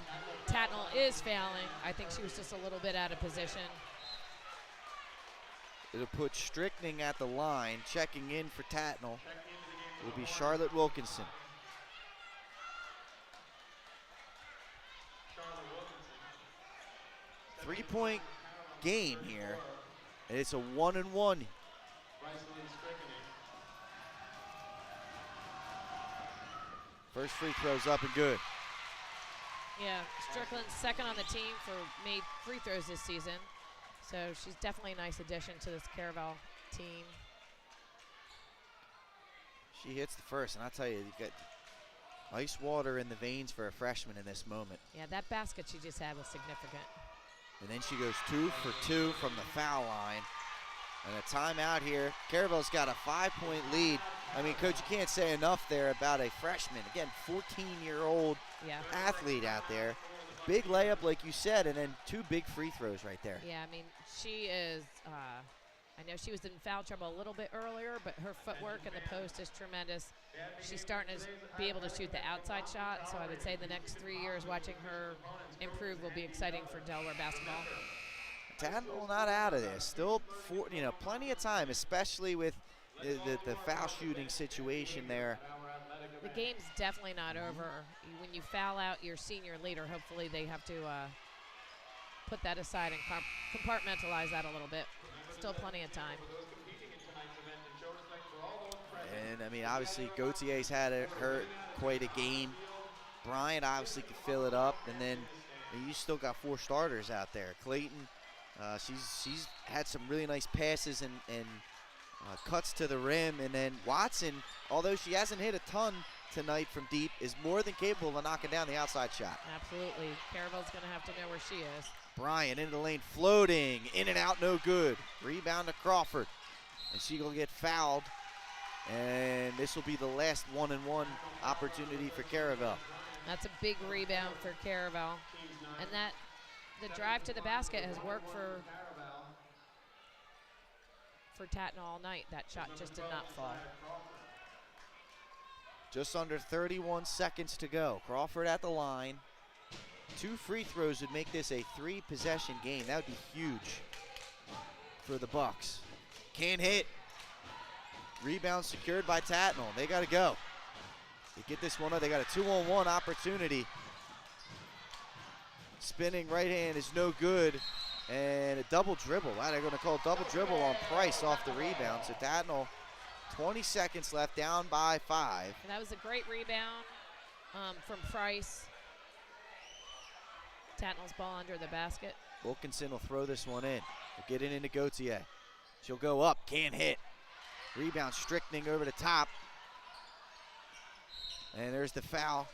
Tatnall is fouling, I think she was just a little bit out of position. It'll put Strickning at the line. Checking in for Tatnall will be Charlotte Wilkinson. Three-point game here, and it's a 1-and-1. First free throw's up and good. Yeah, Strickland's second on the team for made free throws this season. So she's definitely a nice addition to this Caravel team. She hits the first, and I'll tell you, you got ice water in the veins for a freshman in this moment. Yeah, that basket she just had was significant. And then she goes 2 for 2 from the foul line. And a timeout here. Caravel's got a 5-point lead. I mean, Coach, you can't say enough there about a freshman. Again, 14-year-old athlete out there. Big layup, like you said, and then 2 big free throws right there. Yeah, I mean, she is, I know she was in foul trouble a little bit earlier, but her footwork in the post is tremendous. She's starting to be able to shoot the outside shot, so I would say the next 3 years watching her improve will be exciting for Delaware basketball. Tatnall not out of this. Still, plenty of time, especially with the foul shooting situation there. The game's definitely not over. When you foul out your senior leader, hopefully they have to put that aside and compartmentalize that a little bit. Still plenty of time. And, I mean, obviously, Gautier's had her quite a game. Bryant obviously could fill it up. And then you still got 4 starters out there. Clayton, she's had some really nice passes and cuts to the rim. And then Watson, although she hasn't hit a ton tonight from deep, is more than capable of knocking down the outside shot. Absolutely. Caravel's going to have to know where she is. Bryant into the lane, floating, in and out, no good. Rebound to Crawford. And she will get fouled. And this will be the last 1-and-1 opportunity for Caravel. That's a big rebound for Caravel. And the drive to the basket has worked for Tatnall all night. That shot just did not fall. Just under 31 seconds to go. Crawford at the line. 2 free throws would make this a 3-possession game. That would be huge for the Bucks. Can't hit. Rebound secured by Tatnall. They got to go. They get this one up. They got a 2-on-1 opportunity. Spinning right hand is no good. And a double dribble. Wow, they're going to call double dribble on Price off the rebound. So Tatnall, 20 seconds left, down by 5. And that was a great rebound from Price. Tatnall's ball under the basket. Wilkinson will throw this one in. We'll get it into Gautier. She'll go up, can't hit. Rebound, Strickning over the top. And there's the foul.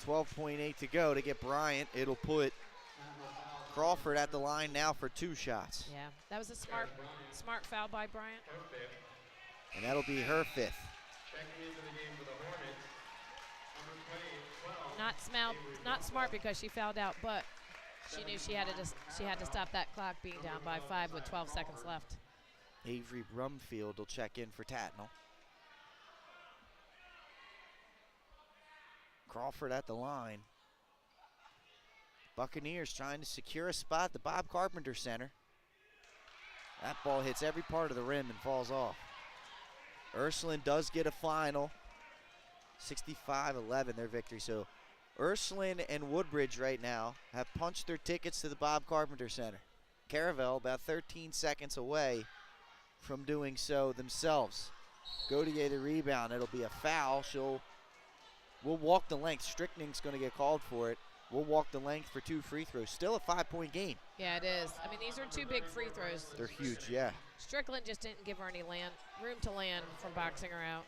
12.8 to go to get Bryant. It'll put Crawford at the line now for 2 shots. Yeah, that was a smart foul by Bryant. And that'll be her 5th. Not smart because she fouled out, but she knew she had to stop that clock being down by 5 with 12 seconds left. Avery Brumfield will check in for Tatnall. Crawford at the line. Buccaneers trying to secure a spot at the Bob Carpenter Center. That ball hits every part of the rim and falls off. Ursuline does get a final. 65-11 their victory. So Ursuline and Woodbridge right now have punched their tickets to the Bob Carpenter Center. Caravel about 13 seconds away from doing so themselves. Gautier the rebound. It'll be a foul. We'll walk the length. Strickning's going to get called for it. will walk the length for 2 free throws. Still a 5-point game. Yeah, it is. I mean, these are 2 big free throws. They're huge, yeah. Strickland just didn't give her any room to land from boxing her out.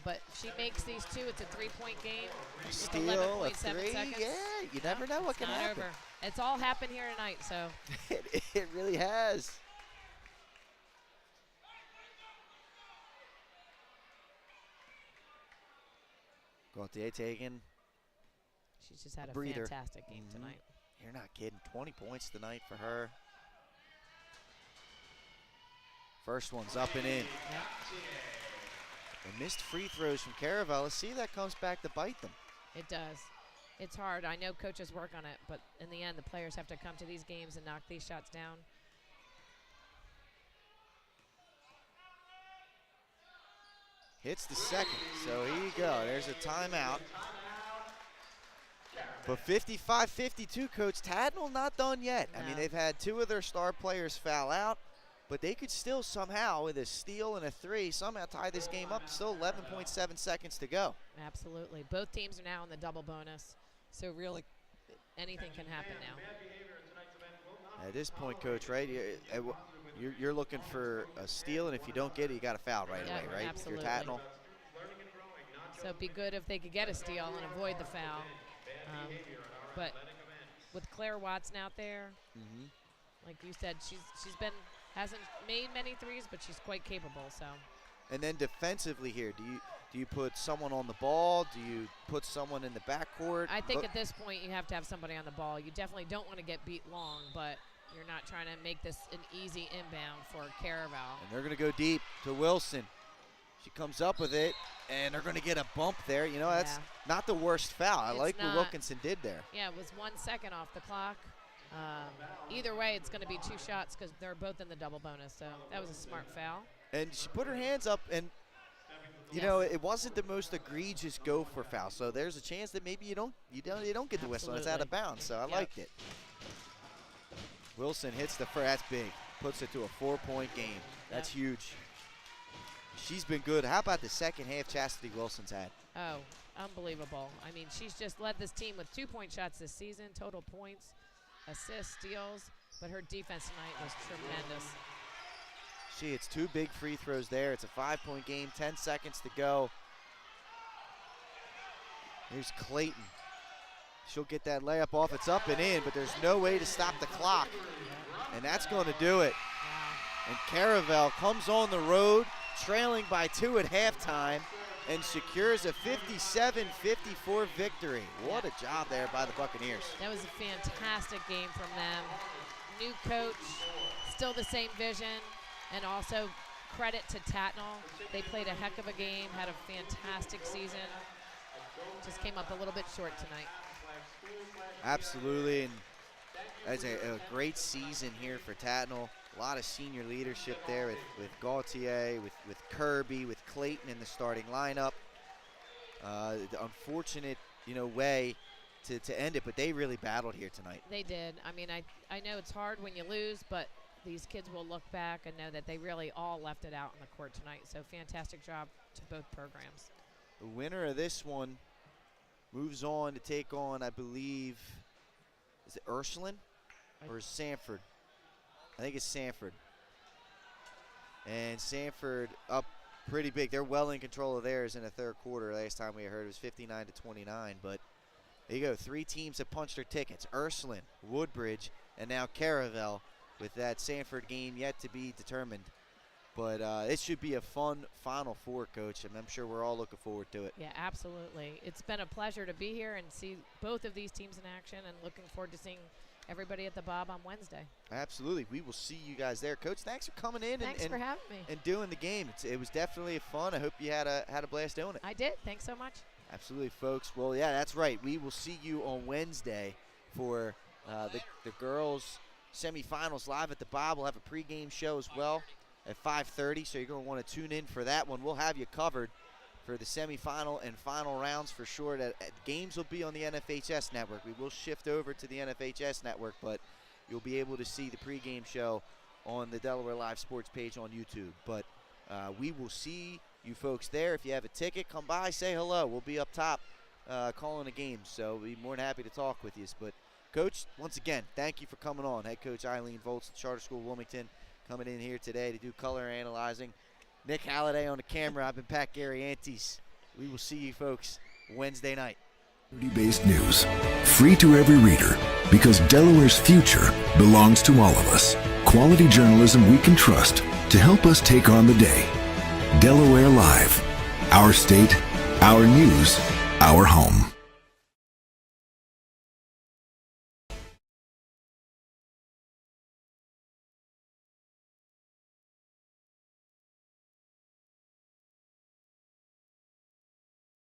But if she makes these 2, it's a 3-point game. Steal, a 3, seconds. yeah, you never know what can not happen. Over. It's all happened here tonight, so. It really has. Gauthier taking She's just had a breather. fantastic game tonight. You're not kidding. 20 points tonight for her. First one's up and in. Yep. The missed free throws from Caravel. Let's see if that comes back to bite them. It does. It's hard. I know coaches work on it, but in the end, the players have to come to these games and knock these shots down. Hits the second. So here you go. There's a timeout. But 55-52, Coach. Tatnall not done yet. No. I mean, they've had 2 of their star players foul out, but they could still somehow, with a steal and a 3, somehow tie this game up. Still 11.7 seconds to go. Absolutely. Both teams are now in the double bonus, so really anything can happen now. At this point, Coach, right, you're looking for a steal, and if you don't get it, you got a foul right away, right? Absolutely. If you're Tatnall. So it'd be good if they could get a steal and avoid the foul. But with Claire Watson out there, like you said, hasn't made many threes, but she's quite capable. So. And then defensively here, do you put someone on the ball? Do you put someone in the backcourt? I think at this point you have to have somebody on the ball. You definitely don't want to get beat long, but you're not trying to make this an easy inbound for Caravel. And they're going to go deep to Wilson. She comes up with it, and they're going to get a bump there. You know, that's not the worst foul. I like what Wilkinson did there. Yeah, it was 1 second off the clock. Either way, it's going to be 2 shots because they're both in the double bonus. So that was a smart foul. And she put her hands up, and you know, it wasn't the most egregious go for foul. So there's a chance that maybe you don't get the whistle. It's out of bounds. So I liked it. Wilson hits the first. That's big. Puts it to a 4-point game. That's huge. She's been good. How about the second half Chastity Wilson's had? Oh, unbelievable. I mean, she's just led this team with 2-point shots this season, total points, assists, steals, but her defense tonight was tremendous. She hits 2 big free throws there. It's a 5-point game, 10 seconds to go. Here's Clayton. She'll get that layup off. It's up and in, but there's no way to stop the clock. And that's going to do it. And Caravel comes on the road, trailing by 2 at halftime, and secures a 57-54 victory. What a job there by the Buccaneers. That was a fantastic game from them. New coach, still the same vision, and also credit to Tatnall. They played a heck of a game, had a fantastic season. Just came up a little bit short tonight. Absolutely, and that's a great season here for Tatnall. A lot of senior leadership there with Gauthier, with Kirby, with Clayton in the starting lineup. The unfortunate, way to end it, but they really battled here tonight. They did. I mean, I know it's hard when you lose, but these kids will look back and know that they really all left it out on the court tonight. So fantastic job to both programs. The winner of this one moves on to take on, I believe, is it Ursuline or is Sanford? I think it's Sanford. And Sanford up pretty big. They're well in control of theirs in the third quarter. Last time we heard it was 59-29. But there you go. 3 teams that punched their tickets. Ursuline, Woodbridge, and now Caravel, with that Sanford game yet to be determined. But it should be a fun Final Four, Coach, and I'm sure we're all looking forward to it. Yeah, absolutely. It's been a pleasure to be here and see both of these teams in action, and looking forward to seeing everybody at the Bob on Wednesday. Absolutely. We will see you guys there. Coach, thanks for coming in Thanks for having me. And doing the game. It was definitely fun. I hope you had a blast doing it. I did. Thanks so much. Absolutely, folks. Well, yeah, that's right. We will see you on Wednesday for the girls' semifinals live at the Bob. We'll have a pregame show as well at 5:30, so you're going to want to tune in for that one. We'll have you covered for the semifinal and final rounds for sure. That games will be on the NFHS network. We will shift over to the NFHS network, but you'll be able to see the pregame show on the Delaware Live Sports page on YouTube. But we will see you folks there. If you have a ticket, come by, say hello. We'll be up top calling a game, so we'd be more than happy to talk with you. But, Coach, once again, thank you for coming on. Head Coach Eileen Volz, Charter School Wilmington, coming in here today to do color analyzing. Nick Halliday on the camera. I've been Pat Gariantes. We will see you folks Wednesday night. Based news, free to every reader, because Delaware's future belongs to all of us. Quality journalism we can trust to help us take on the day. Delaware Live, our state, our news, our home.